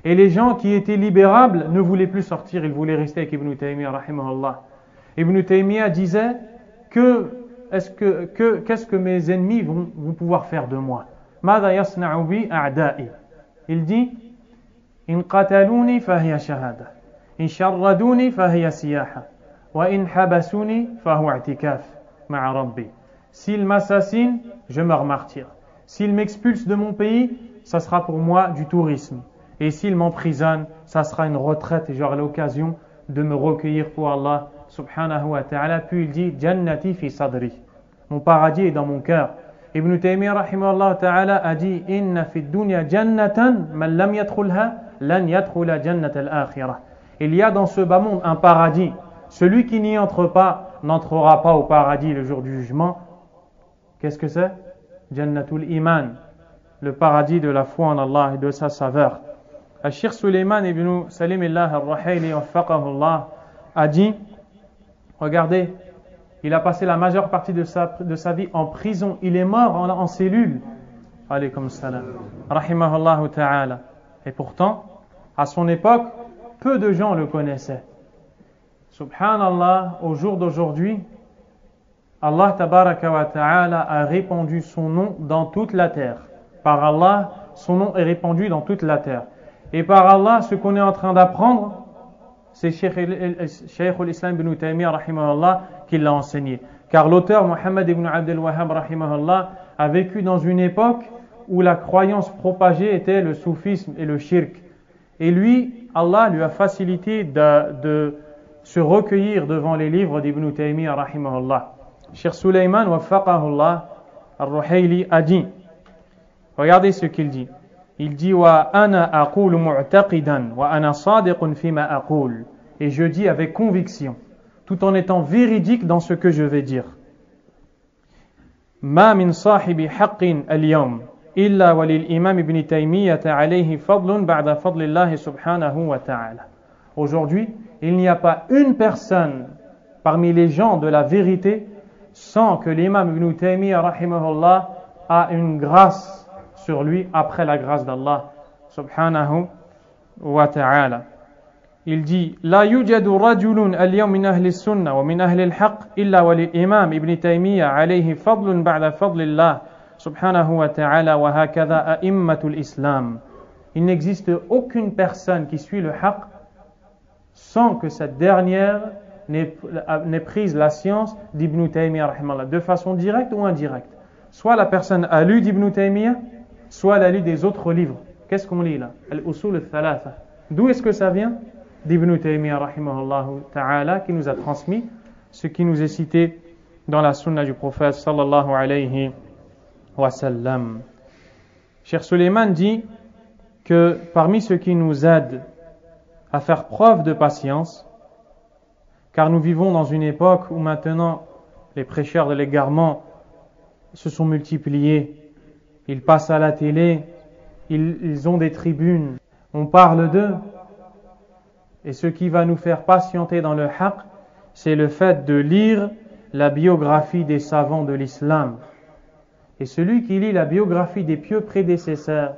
Et les gens qui étaient libérables ne voulaient plus sortir, ils voulaient rester avec Ibn Taymiyyah rahimahullah. Ibn Taymiyyah disait qu'est-ce que mes ennemis vont pouvoir faire de moi? Mada yasna'u bi a'da'i. Il dit in qataluni fahiya shahada, in sharraduni fahiya siyaha, wa in habasuni fahuwa i'tikaf ma'a rabbi. S'ils m'assassinent, je meurs martyr. S'ils m'expulsent de mon pays, ça sera pour moi du tourisme. Et s'ils m'emprisonnent, ça sera une retraite et j'aurai l'occasion de me recueillir pour Allah subhanahu wa ta'ala. Puis il dit Jannati fi sadri. Mon paradis est dans mon cœur. Ibn Taymiyyah rahimahullah ta'ala a dit Inna fi dunya jannatan man lam yadkhulha lan yadkhula jannat al-akhirah. Il y a dans ce bas monde un paradis. Celui qui n'y entre pas n'entrera pas au paradis le jour du jugement. Qu'est-ce que c'est? Jannatul Iman, le paradis de la foi en Allah et de sa saveur. Al-Sheikh Suleiman ibn Salim al-Ruhaili waffaqahullah a dit, regardez, il a passé la majeure partie de sa vie en prison, il est mort en cellule. Alaykum salam. Rahimahullah ta'ala. Et pourtant, à son époque, peu de gens le connaissaient. Subhanallah, au jour d'aujourd'hui, Allah tabaraka wa ta'ala a répandu son nom dans toute la terre. Par Allah, son nom est répandu dans toute la terre. Et par Allah, ce qu'on est en train d'apprendre, c'est Cheikh al-Islam ibn Taymiyyah rahimahullah qui l'a enseigné. Car l'auteur Muhammad ibn Abd al-Wahhab rahimahullah a vécu dans une époque où la croyance propagée était le soufisme et le shirk. Et lui, Allah lui a facilité de se recueillir devant les livres d'Ibn Taymiyyah rahimahullah. Cheikh Suleiman waffaqahullah al-Ruhaili a dit, regardez ce qu'il dit. Il dit wa ana aqulu mu'taqidan wa ana sadiqun fima aqul. Et je dis avec conviction, tout en étant véridique dans ce que je vais dire. Ma min sahibi haqqin al-yawm illa walil imam ibn Taymiyyah alayhi fadlun ba'da fadlillah subhanahu wa ta'ala. Aujourd'hui, il n'y a pas une personne parmi les gens de la vérité sans que l'imam ibn Taymiyyah rahimahullah a une grâce sur lui après la grâce d'Allah subhanahu wa ta'ala. Il dit La yujadu rajulun al-yawm min ahli sunnah wa min ahli al-haqq illa walil imam ibn Taymiyyah alayhi fadlun ba'da fadlillah subhanahu wa ta'ala wa hakadha a'immatul islam. Il n'existe aucune personne qui suit le haqq sans que cette dernière n'ait prise la science d'Ibn Taymiyyah rahimahullah, de façon directe ou indirecte. Soit la personne a lu d'Ibn Taymiyyah, soit elle a lu des autres livres. Qu'est-ce qu'on lit là? Al-Usul al-Thalatha. D'où est-ce que ça vient? D'Ibn Taymiyyah rahimahullah ta'ala, qui nous a transmis ce qui nous est cité dans la sunna du prophète sallallahu alayhi wa sallam. Cheikh Suleiman dit que parmi ce qui nous aide à faire preuve de patience, car nous vivons dans une époque où maintenant les prêcheurs de l'égarement se sont multipliés. Ils passent à la télé, ils ont des tribunes, on parle d'eux. Et ce qui va nous faire patienter dans le haqq, c'est le fait de lire la biographie des savants de l'islam. Et celui qui lit la biographie des pieux prédécesseurs,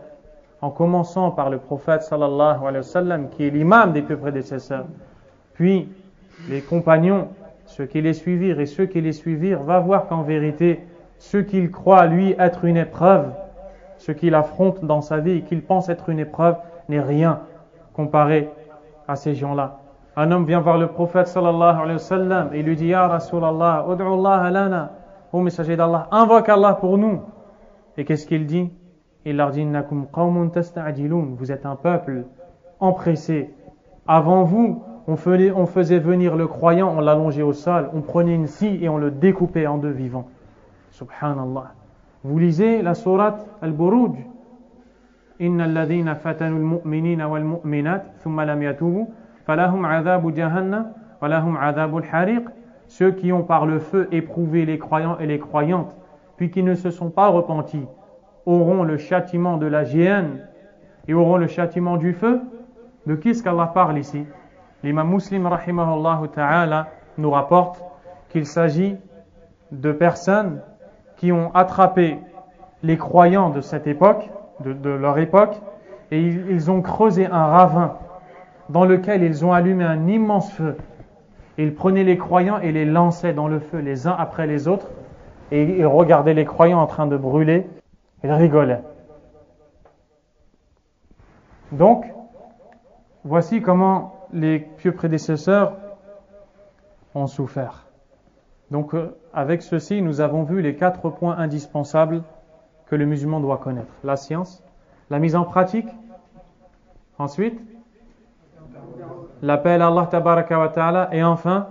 en commençant par le prophète sallallahu alayhi wa sallam, qui est l'imam des pieux prédécesseurs, puis les compagnons, ceux qui les suivirent et ceux qui les suivirent, va voir qu'en vérité, ce qu'il croit lui être une épreuve, ce qu'il affronte dans sa vie et qu'il pense être une épreuve, n'est rien comparé à ces gens-là. Un homme vient voir le prophète sallallahu alayhi wa sallam et lui dit: Ya Rasulallah, ud'u Allah lana, ô messager d'Allah, invoque Allah pour nous. Et qu'est-ce qu'il dit? Il leur dit: Innakum qawmun tasta'jilun, vous êtes un peuple empressé. Avant vous, on faisait venir le croyant, on l'allongeait au sol, on prenait une scie et on le découpait en deux vivants. Subhanallah. Vous lisez la sourate Al-Buruj. Inna alladhina fatanu al-mu'minina wal-mu'minat thumma lam yatubu falahum adhabu jahannam wa lahum adhabu al-hariq. Ceux qui ont par le feu éprouvé les croyants et les croyantes, puis qui ne se sont pas repentis, auront le châtiment de la géhenne et auront le châtiment du feu. De qui est-ce qu'Allah parle ici? L'imam Muslim rahimahullah ta'ala nous rapporte qu'il s'agit de personnes qui ont attrapé les croyants de cette époque, de leur époque, et ils ont creusé un ravin dans lequel ils ont allumé un immense feu. Et ils prenaient les croyants et les lançaient dans le feu les uns après les autres, et ils regardaient les croyants en train de brûler, et ils rigolaient. Donc, voici comment les pieux prédécesseurs ont souffert. Donc, avec ceci, nous avons vu les 4 points indispensables que le musulman doit connaître. La science, la mise en pratique, ensuite, l'appel à Allah tabaraka wa ta'ala, et enfin,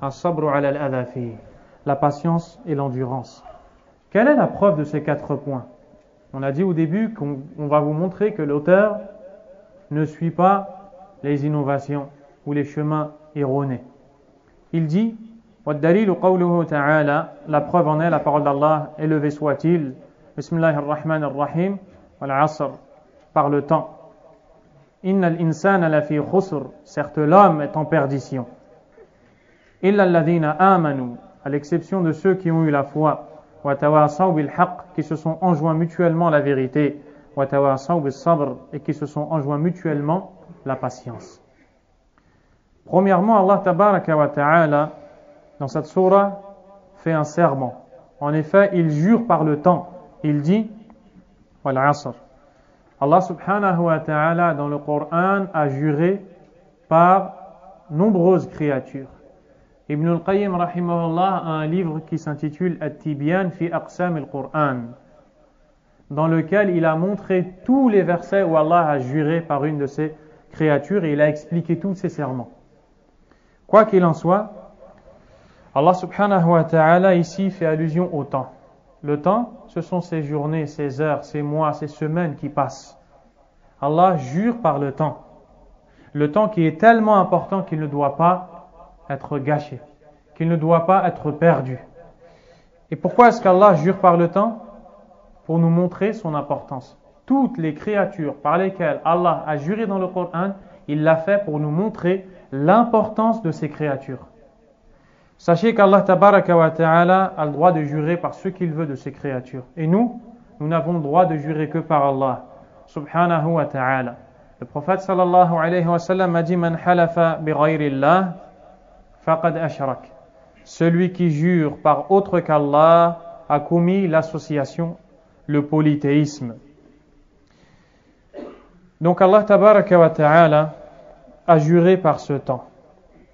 as-sabru ala al-adha fihi, la patience et l'endurance. Quelle est la preuve de ces 4 points? On a dit au début qu'on va vous montrer que l'auteur ne suit pas les innovations ou les chemins erronés. Il dit: وَالدَّلِيلُ قَوْلُهُ تَعَالَى, la preuve en est la parole d'Allah, élevé soit-il, Bismillahir-Rahmanir-Rahim, wal-'asr, par le temps. Innal insana lafi khusr, certes l'homme est en perdition. Illa alladhina amanu, à l'exception de ceux qui ont eu la foi, wa tawasaw bil haqq, qui se sont enjoints mutuellement la vérité, wa tawasaw bis sabr, et qui se sont enjoints mutuellement la patience. Premièrement, Allah tabaraka wa ta'ala, dans cette sourate, fait un serment. En effet, il jure par le temps. Il dit: wal 'asr. Allah subhanahu wa ta'ala, dans le Coran, a juré par nombreuses créatures. Ibn al-Qayyim rahimahullah a un livre qui s'intitule At-Tibyan fi aqsam al-Qur'an, dans lequel il a montré tous les versets où Allah a juré par une de ses créatures, et il a expliqué tous ses serments. Quoi qu'il en soit, Allah subhanahu wa ta'ala ici fait allusion au temps. Le temps, ce sont ces journées, ces heures, ces mois, ces semaines qui passent. Allah jure par le temps. Le temps qui est tellement important qu'il ne doit pas être gâché, qu'il ne doit pas être perdu. Et pourquoi est-ce qu'Allah jure par le temps? Pour nous montrer son importance. Toutes les créatures par lesquelles Allah a juré dans le Coran, il l'a fait pour nous montrer l'importance de ces créatures. Sachez qu'Allah tabaraka wa ta'ala a le droit de jurer par ce qu'il veut de ses créatures. Et nous n'avons le droit de jurer que par Allah subhanahu wa ta'ala. Le prophète sallallahu alayhi wa sallam a dit: Man halafa bi ghayrillah faqad ashrak. Celui qui jure par autre qu'Allah a commis l'association, le polythéisme. Donc Allah tabaraka wa ta'ala a juré par ce temps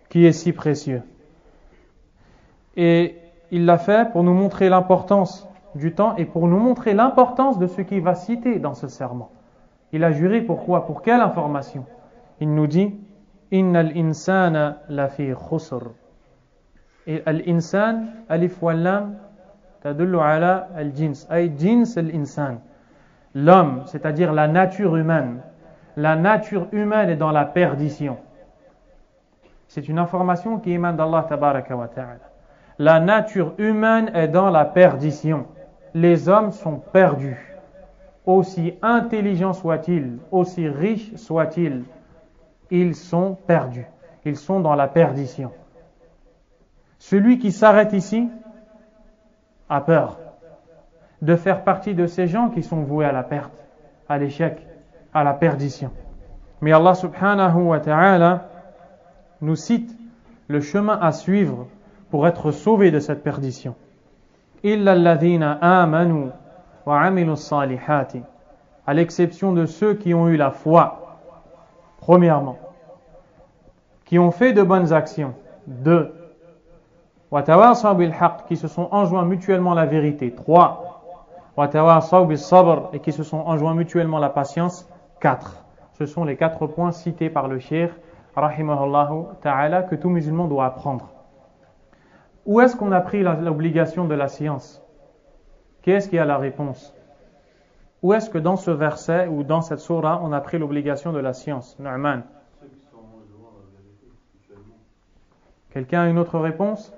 qui est si précieux. Et il l'a fait pour nous montrer l'importance du temps et pour nous montrer l'importance de ce qu'il va citer dans ce serment. Il a juré pourquoi? Pour quelle information? Il nous dit: Innal insana lafi khusr. Et al-insan, alif wal lam, tadullu ala al-jins. Ay jins al-insan. L'homme, c'est-à-dire la nature humaine. la nature humaine est dans la perdition. C'est une information qui émane d'Allah tabaraka wa ta'ala. La nature humaine est dans la perdition. Les hommes sont perdus. Aussi intelligents soient-ils, aussi riches soient-ils, ils sont perdus. Ils sont dans la perdition. Celui qui s'arrête ici a peur de faire partie de ces gens qui sont voués à la perte, à l'échec, à la perdition. Mais Allah subhanahu wa ta'ala nous cite le chemin à suivre pour être sauvé de cette perdition. Illa alladhina amanu wa amilu salihati, à l'exception de ceux qui ont eu la foi, premièrement, qui ont fait de bonnes actions, deux, wa tawasaw bil haqq, qui se sont enjoints mutuellement la vérité, trois, wa tawasaw bis sabr, et qui se sont enjoints mutuellement la patience, quatre. Ce sont les 4 points cités par le cheikh rahimahullahu ta'ala que tout musulman doit apprendre. Où est-ce qu'on a pris l'obligation de la science? Qui est-ce qui a la réponse? Où est-ce que dans ce verset ou dans cette sourate on a pris l'obligation de la science? Nu'man. Quelqu'un a une autre réponse?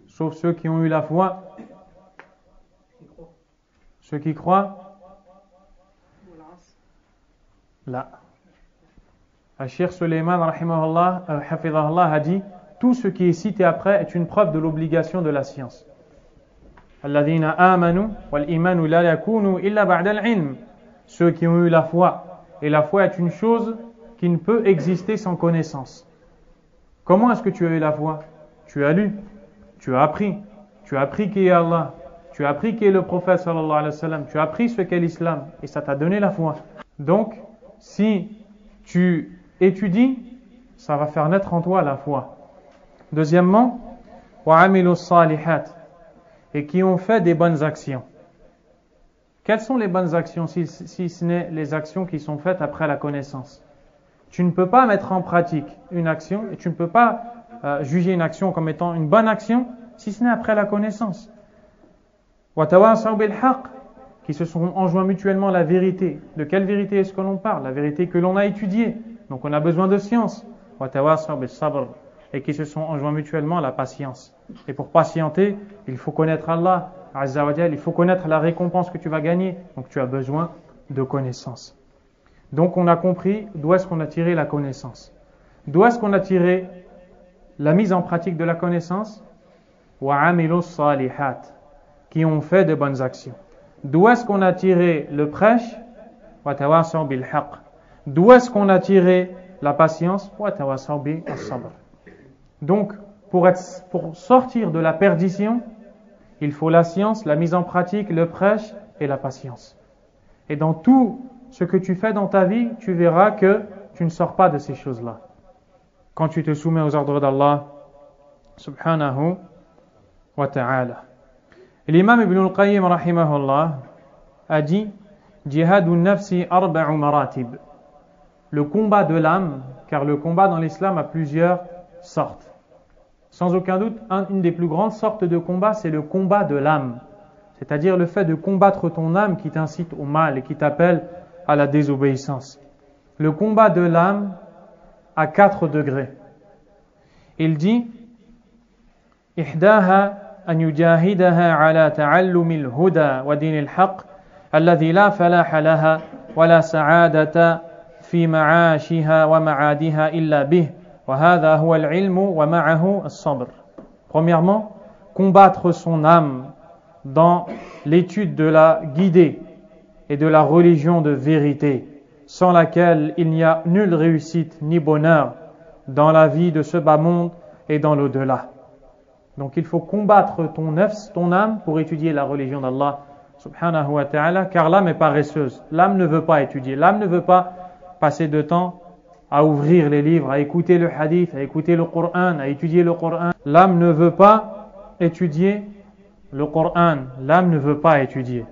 Sauf ceux qui ont eu la foi. Ceux qui croient? Là. Cheikh Suleiman rahimahullah, hafidhahullah, a dit tout ce qui est cité après est une preuve de l'obligation de la science. Alladhina amanu wal imanu la yakunu illa ba'da al-ilm. Ceux qui ont eu la foi. Et la foi est une chose qui ne peut exister sans connaissance. Comment est-ce que tu as eu la foi? Tu as lu, tu as appris qui est Allah, tu as appris qui est le prophète sallallahu alayhi wa sallam, tu as appris ce qu'est l'islam et ça t'a donné la foi. Donc, si tu étudies, ça va faire naître en toi la foi. Deuxièmement, wa amilu salihat, et qui ont fait des bonnes actions. Quelles sont les bonnes actions si ce n'est les actions qui sont faites après la connaissance? Tu ne peux pas mettre en pratique une action et tu ne peux pas juger une action comme étant une bonne action si ce n'est après la connaissance. Wa tawasaw bil haqq, qui se sont enjoints mutuellement la vérité. De quelle vérité est-ce que l'on parle? La vérité que l'on a étudiée. Donc on a besoin de science. Wa tawasaw bis sabr, et qui se sont enjoints mutuellement la patience. Et pour patienter, il faut connaître Allah Azza wa Jal, il faut connaître la récompense que tu vas gagner. Donc tu as besoin de connaissance. Donc on a compris d'où est-ce qu'on a tiré la connaissance. D'où est-ce qu'on a tiré la mise en pratique de la connaissance? Wa amilu salihat, qui ont fait de bonnes actions. D'où est-ce qu'on a tiré le prêche? Wa tawasaw bil haqq. D'où est-ce qu'on a tiré la patience? Wa tawasaw bis sabr. Donc, pour sortir de la perdition, il faut la science, la mise en pratique, le prêche et la patience. Et dans tout ce que tu fais dans ta vie, tu verras que tu ne sors pas de ces choses-là. Quand tu te soumets aux ordres d'Allah, subhanahu wa ta'ala. Et l'imam Ibn al-Qayyim, rahimahullah, a dit Jihadun nafsi arba'u maratib. Le combat de l'âme, car le combat dans l'islam a plusieurs sortes. Sans aucun doute, une des plus grandes sortes de combat, c'est le combat de l'âme. C'est-à-dire le fait de combattre ton âme qui t'incite au mal et qui t'appelle à la désobéissance. Le combat de l'âme à 4 degrés. Il dit Ihdaha an yujahidaha ala ta'allumi al-huda wa din al-haq alladhi la falaha laha wa la sa'adata fi ma'ashiha wa ma'adiha illa bih. Premièrement, combattre son âme dans l'étude de la guidée et de la religion de vérité, sans laquelle il n'y a nulle réussite ni bonheur dans la vie de ce bas monde et dans l'au-delà. Donc il faut combattre ton nafs, ton âme, pour étudier la religion d'Allah subhanahu wa ta'ala, car l'âme est paresseuse. L'âme ne veut pas étudier, l'âme ne veut pas passer de temps à ouvrir les livres, à écouter le hadith, à écouter le Coran, à étudier le Coran. L'âme ne veut pas étudier le Coran. L'âme ne veut pas étudier.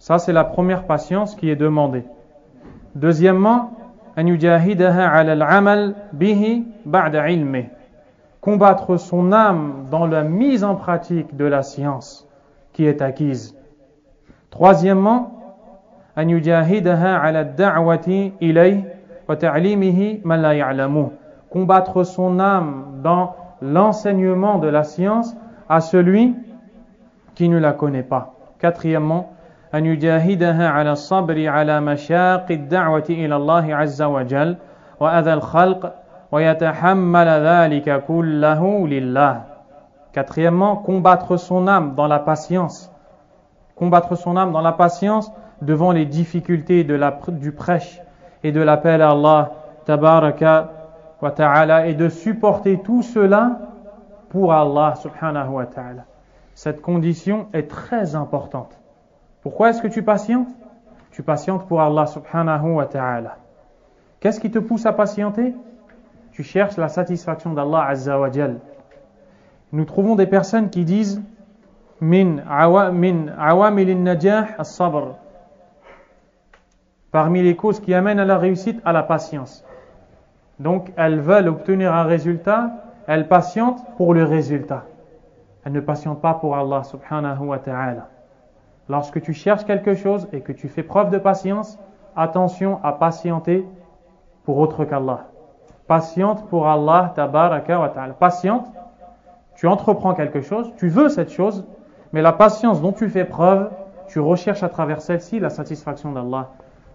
Ça, c'est la première patience qui est demandée. Deuxièmement, an yujahidaha ala al-amal bihi ba'da ilmih. Combattre son âme dans la mise en pratique de la science qui est acquise. Troisièmement, أن يجاهدها على الدعوة إليه وتعليمه من لا يعلمه. Combattre son âme dans l'enseignement de la science à celui qui ne la connaît pas. Quatrièmement, أن يجاهدها على الصبر على مشاق الدعوة إلى الله عز وجل وأذى الخلق ويتحمل ذلك كله لله. Quatrièmement, combattre son âme dans la patience. Combattre son âme dans la patience devant les difficultés du prêche et de l'appel à Allah tabaraka wa ta'ala, et de supporter tout cela pour Allah subhanahu wa ta'ala. Cette condition est très importante. Pourquoi est-ce que tu patientes? Tu patientes pour Allah subhanahu wa ta'ala. Qu'est-ce qui te pousse à patienter? Tu cherches la satisfaction d'Allah azza wa jal. Nous trouvons des personnes qui disent min awamil najah as-sabr. Parmi les causes qui amènent à la réussite, à la patience. Donc, elles veulent obtenir un résultat, elles patientent pour le résultat. Elles ne patientent pas pour Allah subhanahu wa ta'ala. Lorsque tu cherches quelque chose et que tu fais preuve de patience, attention à patienter pour autre qu'Allah. Patiente pour Allah tabaraka wa ta'ala. Patiente, tu entreprends quelque chose, tu veux cette chose, mais la patience dont tu fais preuve, tu recherches à travers celle-ci la satisfaction d'Allah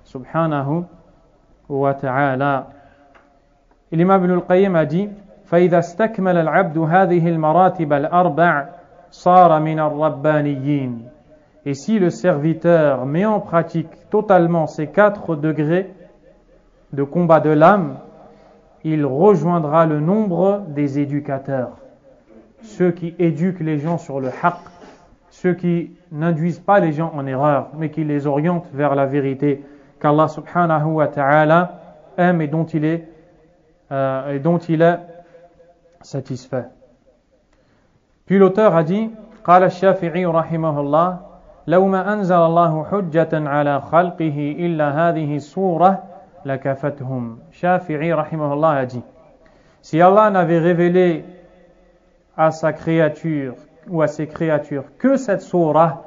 subhanahu wa ta'ala. L'imam Ibn al-Qayyim a dit فَإِذَا اسْتَكْمَلَ الْعَبْدُ هَذِهِ الْمَرَاتِبَ الْأَرْبَعِ صَارَ مِنَ الرَّبَّانِيِّينَ. Et si le serviteur met en pratique totalement ces 4 degrés de combat de l'âme, il rejoindra le nombre des éducateurs. Ceux qui éduquent les gens sur le haqq, ceux qui n'induisent pas les gens en erreur, mais qui les orientent vers la vérité qu'Allah subhanahu wa ta'ala aime et dont il est satisfait. Puis l'auteur a dit قال الشافعي رحمه الله لو ما أنزل الله حجة على خلقه إلا هذه السورة لكفتهم. Shafi'i rahimahullah a dit, si Allah n'avait révélé à sa créature ou à ses créatures que cette sourate,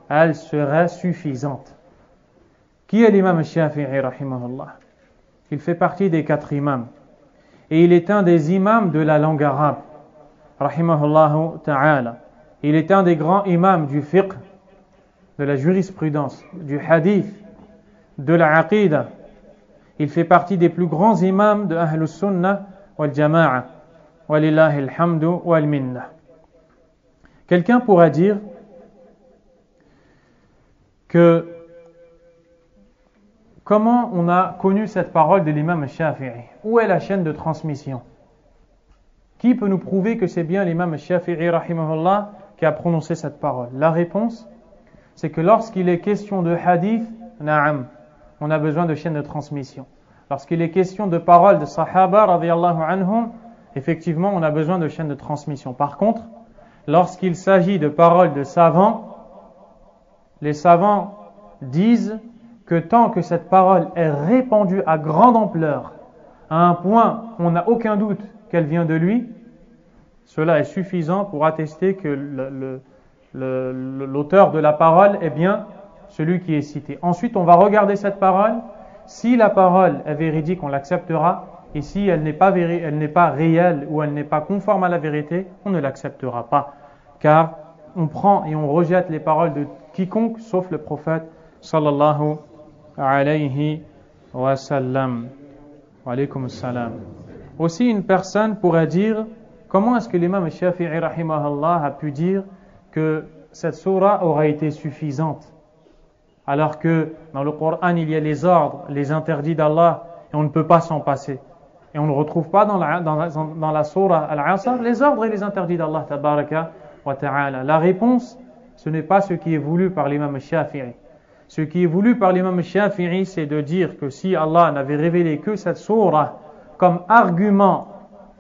elle serait suffisante. Qui est l'imam Shafi'i rahimahullah? Il fait partie des 4 imams. Et il est un des imams de la langue arabe, rahimahullah ta'ala. Il est un des grands imams du fiqh, de la jurisprudence, du hadith, de la aqidah. Il fait partie des plus grands imams de Ahlus Sunnah wal Jama'a. Walillahi alhamdu wal minna. Quelqu'un pourra dire que comment on a connu cette parole de l'imam Shafi'i? Où est la chaîne de transmission? Qui peut nous prouver que c'est bien l'imam Shafi'i rahimahullah qui a prononcé cette parole? La réponse, c'est que lorsqu'il est question de hadith, na'am, on a besoin de chaîne de transmission. Lorsqu'il est question de paroles de sahaba radiyallahu anhum, effectivement, on a besoin de chaîne de transmission. Par contre, lorsqu'il s'agit de paroles de savants, les savants disent que tant que cette parole est répandue à grande ampleur, à un point où on n'a aucun doute qu'elle vient de lui, cela est suffisant pour attester que l'auteur de la parole est bien celui qui est cité. Ensuite, on va regarder cette parole. Si la parole est véridique, on l'acceptera. Et si elle n'est pas réelle ou elle n'est pas conforme à la vérité, on ne l'acceptera pas. Car on prend et on rejette les paroles de quiconque, sauf le prophète sallallahu alayhi wa sallam. Wa alaykum salam. Aussi, une personne pourrait dire, comment est-ce que l'imam Shafi'i rahimahullah a pu dire que cette sourate aura été suffisante, alors que dans le Coran il y a les ordres, les interdits d'Allah et on ne peut pas s'en passer. Et on ne retrouve pas dans la sourate Al-Asr les ordres et les interdits d'Allah tabaraka wa ta'ala. La réponse, ce n'est pas ce qui est voulu par l'imam Shafi'i. Ce qui est voulu par l'imam Shafi'i, c'est de dire que si Allah n'avait révélé que cette sourate comme argument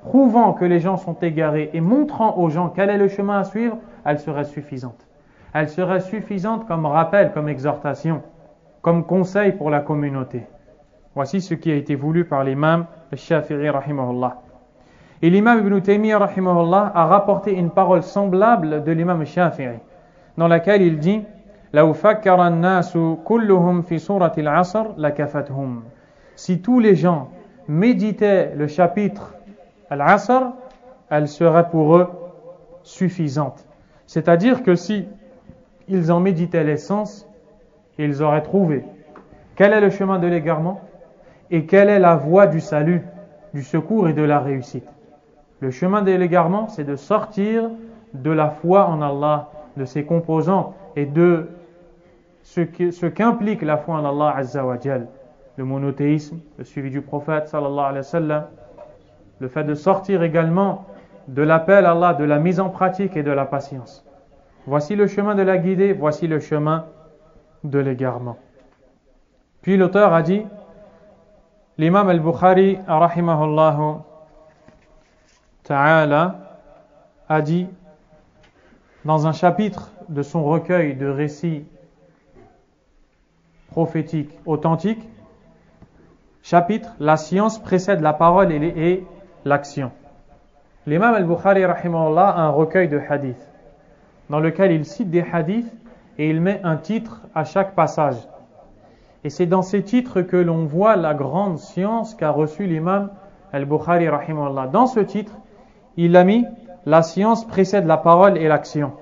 prouvant que les gens sont égarés et montrant aux gens quel est le chemin à suivre, elle serait suffisante. Elle serait suffisante comme rappel, comme exhortation, comme conseil pour la communauté. Voici ce qui a été voulu par l'imam Shafi'i rahimahullah. Et l'imam Ibn Taymiyyah rahimahullah a rapporté une parole semblable de l'imam Shafi'i, dans laquelle il dit: لو فكر الناس كلهم في سورة العصر لكفتهم. Si tous les gens méditaient le chapitre Al-Asr, elle serait pour eux suffisante. C'est-à-dire que si ils en méditaient l'essence, ils auraient trouvé quel est le chemin de l'égarement et quelle est la voie du salut, du secours et de la réussite. Le chemin de l'égarement, c'est de sortir de la foi en Allah, de ses composants et de ce qu'implique la foi en Allah Azza wa Jal, le monothéisme, le suivi du prophète sallallahu alayhi wa sallam, le fait de sortir également de l'appel à Allah, de la mise en pratique et de la patience. Voici le chemin de la guidée, voici le chemin de l'égarement. Puis l'auteur a dit, l'imam al-Bukhari rahimahullahu ta'ala a dit dans un chapitre de son recueil de récits prophétiques authentiques, chapitre La science précède la parole et l'action. L'imam al-Bukhari rahimahullah a un recueil de hadiths dans lequel il cite des hadiths et il met un titre à chaque passage. Et c'est dans ces titres que l'on voit la grande science qu'a reçue l'imam al-Bukhari rahimahullah. Dans ce titre, il a mis La science précède la parole et l'action.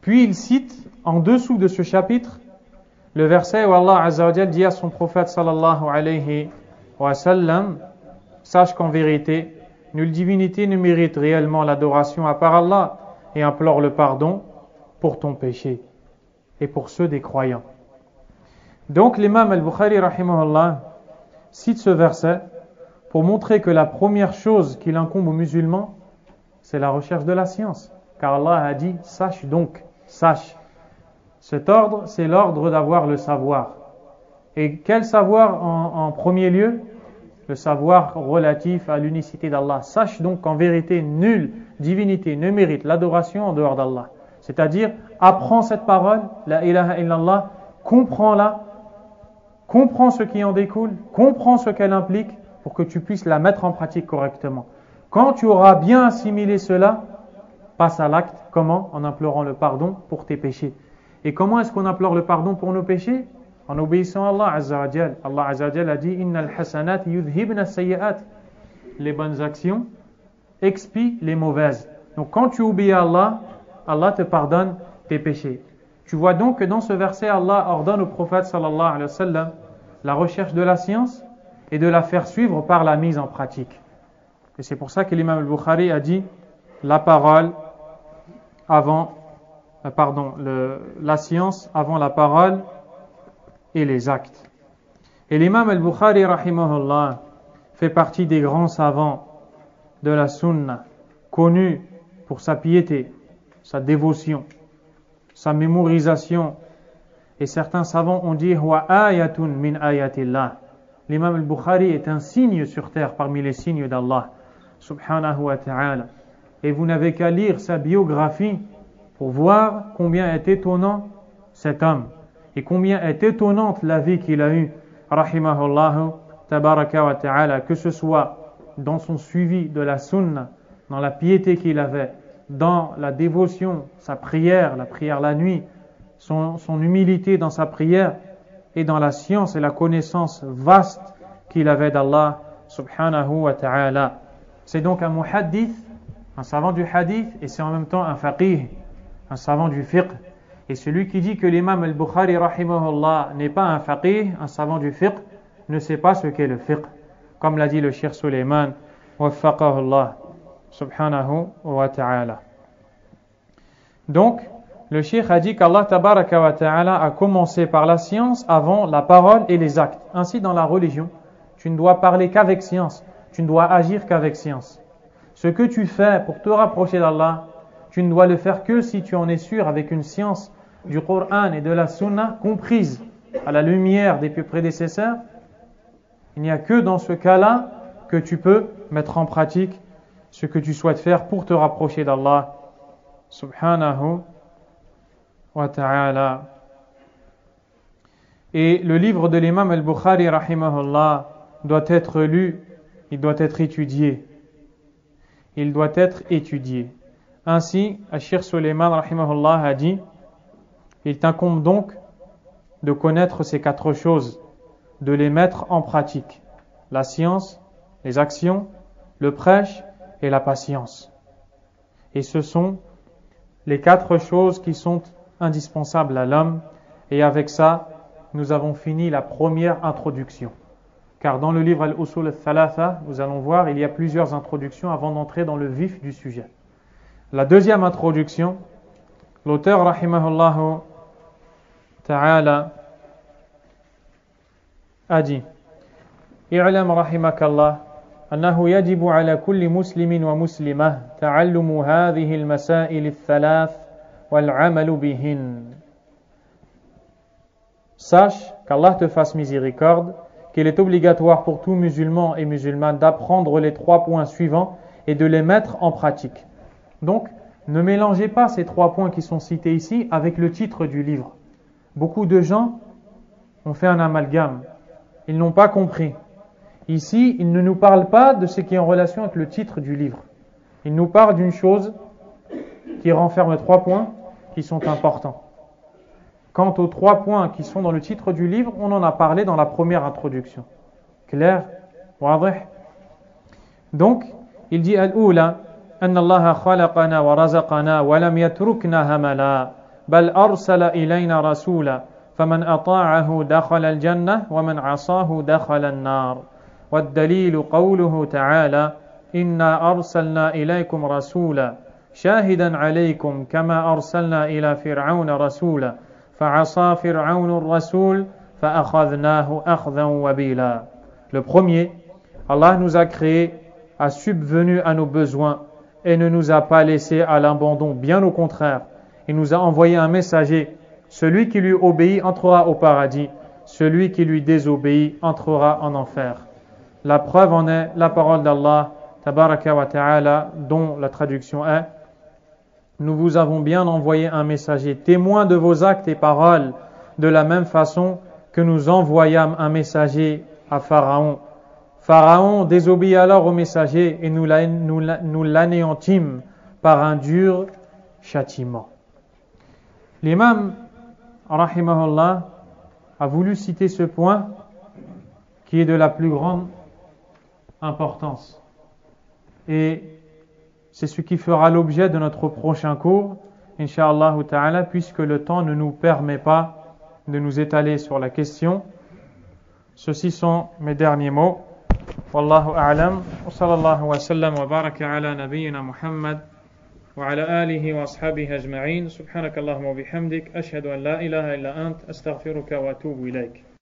Puis il cite en dessous de ce chapitre le verset où Allah Azza wa Jal dit à son prophète sallallahu alayhi wa sallam, sache qu'en vérité, nulle divinité ne mérite réellement l'adoration à part Allah et implore le pardon pour ton péché et pour ceux des croyants. Donc l'imam al-Bukhari rahimahullah cite ce verset pour montrer que la première chose qu'il incombe aux musulmans, c'est la recherche de la science. Car Allah a dit, sache donc, sache. Cet ordre, c'est l'ordre d'avoir le savoir. Et quel savoir en premier lieu? Le savoir relatif à l'unicité d'Allah. Sache donc qu'en vérité, nulle divinité ne mérite l'adoration en dehors d'Allah. C'est-à-dire, apprends cette parole, la ilaha illallah, comprends-la, comprends ce qui en découle, comprends ce qu'elle implique pour que tu puisses la mettre en pratique correctement. Quand tu auras bien assimilé cela, passe à l'acte. Comment? En implorant le pardon pour tes péchés. Et comment est-ce qu'on implore le pardon pour nos péchés? En obéissant à Allah Azza wa Jal. Allah Azza wa Jal a dit Innal hasanat yudhibna sayyi'at. Les bonnes actions expient les mauvaises. Donc quand tu obéis à Allah, Allah te pardonne tes péchés. Tu vois donc que dans ce verset, Allah ordonne au prophète sallallahu alayhi wa sallam la recherche de la science et de la faire suivre par la mise en pratique. Et c'est pour ça que l'imam al-Bukhari a dit la parole avant, la science avant la parole et les actes. Et l'imam al-Bukhari rahimahullah fait partie des grands savants de la sunna, connu pour sa piété, sa dévotion, sa mémorisation. Et certains savants ont dit Huwa ayatun min ayatillah. L'imam al-Bukhari est un signe sur terre parmi les signes d'Allah subhanahu wa ta'ala. Et vous n'avez qu'à lire sa biographie pour voir combien est étonnant cet homme et combien est étonnante la vie qu'il a eue, rahimahullahu tabaraka wa ta'ala, que ce soit dans son suivi de la sunna, dans la piété qu'il avait, dans la dévotion, sa prière, la prière la nuit, son humilité dans sa prière et dans la science et la connaissance vaste qu'il avait d'Allah subhanahu wa ta'ala. C'est donc un muhaddith, un savant du hadith, et c'est en même temps un faqih, un savant du fiqh. Et celui qui dit que l'imam al-Bukhari rahimahullah n'est pas un faqih, un savant du fiqh, ne sait pas ce qu'est le fiqh. Comme l'a dit le Cheikh Suleiman, waffaqahullah subhanahu wa ta'ala. Donc, le Cheikh a dit qu'Allah tabaraka wa ta'ala a commencé par la science avant la parole et les actes. Ainsi, dans la religion, tu ne dois parler qu'avec science, tu ne dois agir qu'avec science. Ce que tu fais pour te rapprocher d'Allah, tu ne dois le faire que si tu en es sûr avec une science du Coran et de la Sunna comprise à la lumière des pieux prédécesseurs. Il n'y a que dans ce cas-là que tu peux mettre en pratique ce que tu souhaites faire pour te rapprocher d'Allah subhanahu wa ta'ala. Et le livre de l'imam al-Bukhari rahimahullah doit être lu, il doit être étudié. Il doit être étudié. Ainsi, Cheikh Suleiman rahimahullah a dit Il t'incombe donc de connaître ces 4 choses, de les mettre en pratique. La science, les actions, le prêche et la patience. Et ce sont les 4 choses qui sont indispensables à l'homme. Et avec ça, nous avons fini la première introduction. Car dans le livre Al-Usul al-Thalatha, nous allons voir, il y a plusieurs introductions avant d'entrer dans le vif du sujet. La deuxième introduction, l'auteur, rahimahullah ta'ala, a dit اعلم رحمك الله أنه يجب على كل مسلم ومسلمة تعلم هذه المسائل الثلاث والعمل بهن. Sache qu'Allah te fasse miséricorde, qu'il est obligatoire pour tout musulman et musulmane d'apprendre les 3 points suivants et de les mettre en pratique. Donc, ne mélangez pas ces 3 points qui sont cités ici avec le titre du livre. Beaucoup de gens ont fait un amalgame. Ils n'ont pas compris. Ici, il ne nous parle pas de ce qui est en relation avec le titre du livre. Il nous parle d'une chose qui renferme 3 points qui sont importants. Quant aux 3 points qui sont dans le titre du livre, on en a parlé dans la première introduction. Clair? Wadih? Donc, il dit Al-Oula, أن الله خلقنا ورزقنا ولم يتركنا هملا بل أرسل إلينا رسولا فمن أطاعه دخل الجنة ومن عصاه دخل النار والدليل قوله تعالى إنا أرسلنا إليكم رسولا شاهدا عليكم كما أرسلنا إلى فرعون رسولا فعصى فرعون الرسول فأخذناه أخذا وبيلا. Le premier, Allah nous a créés, a subvenu à nos besoins et ne nous a pas laissés à l'abandon, bien au contraire. Il nous a envoyé un messager. Celui qui lui obéit entrera au paradis, celui qui lui désobéit entrera en enfer. La preuve en est la parole d'Allah, tabaraka wa ta'ala, dont la traduction est: nous vous avons bien envoyé un messager, témoin de vos actes et paroles, de la même façon que nous envoyâmes un messager à Pharaon. Pharaon désobéit alors au messager et nous l'anéantîmes par un dur châtiment. L'imam, rahimahullah, a voulu citer ce point qui est de la plus grande importance. Et c'est ce qui fera l'objet de notre prochain cours, Inch'Allah ta'ala, puisque le temps ne nous permet pas de nous étaler sur la question. Ceux-ci sont mes derniers mots. Wallahu a'lam. Wa sallallahu wa sallam wa baraka ala nabiyyina Muhammad wa ala alihi wa ashabihi ajma'in. Subhanakallahumma wa bihamdik. Ashhadu an la ilaha illa ant. Astaghfiruka wa atubu ilayk.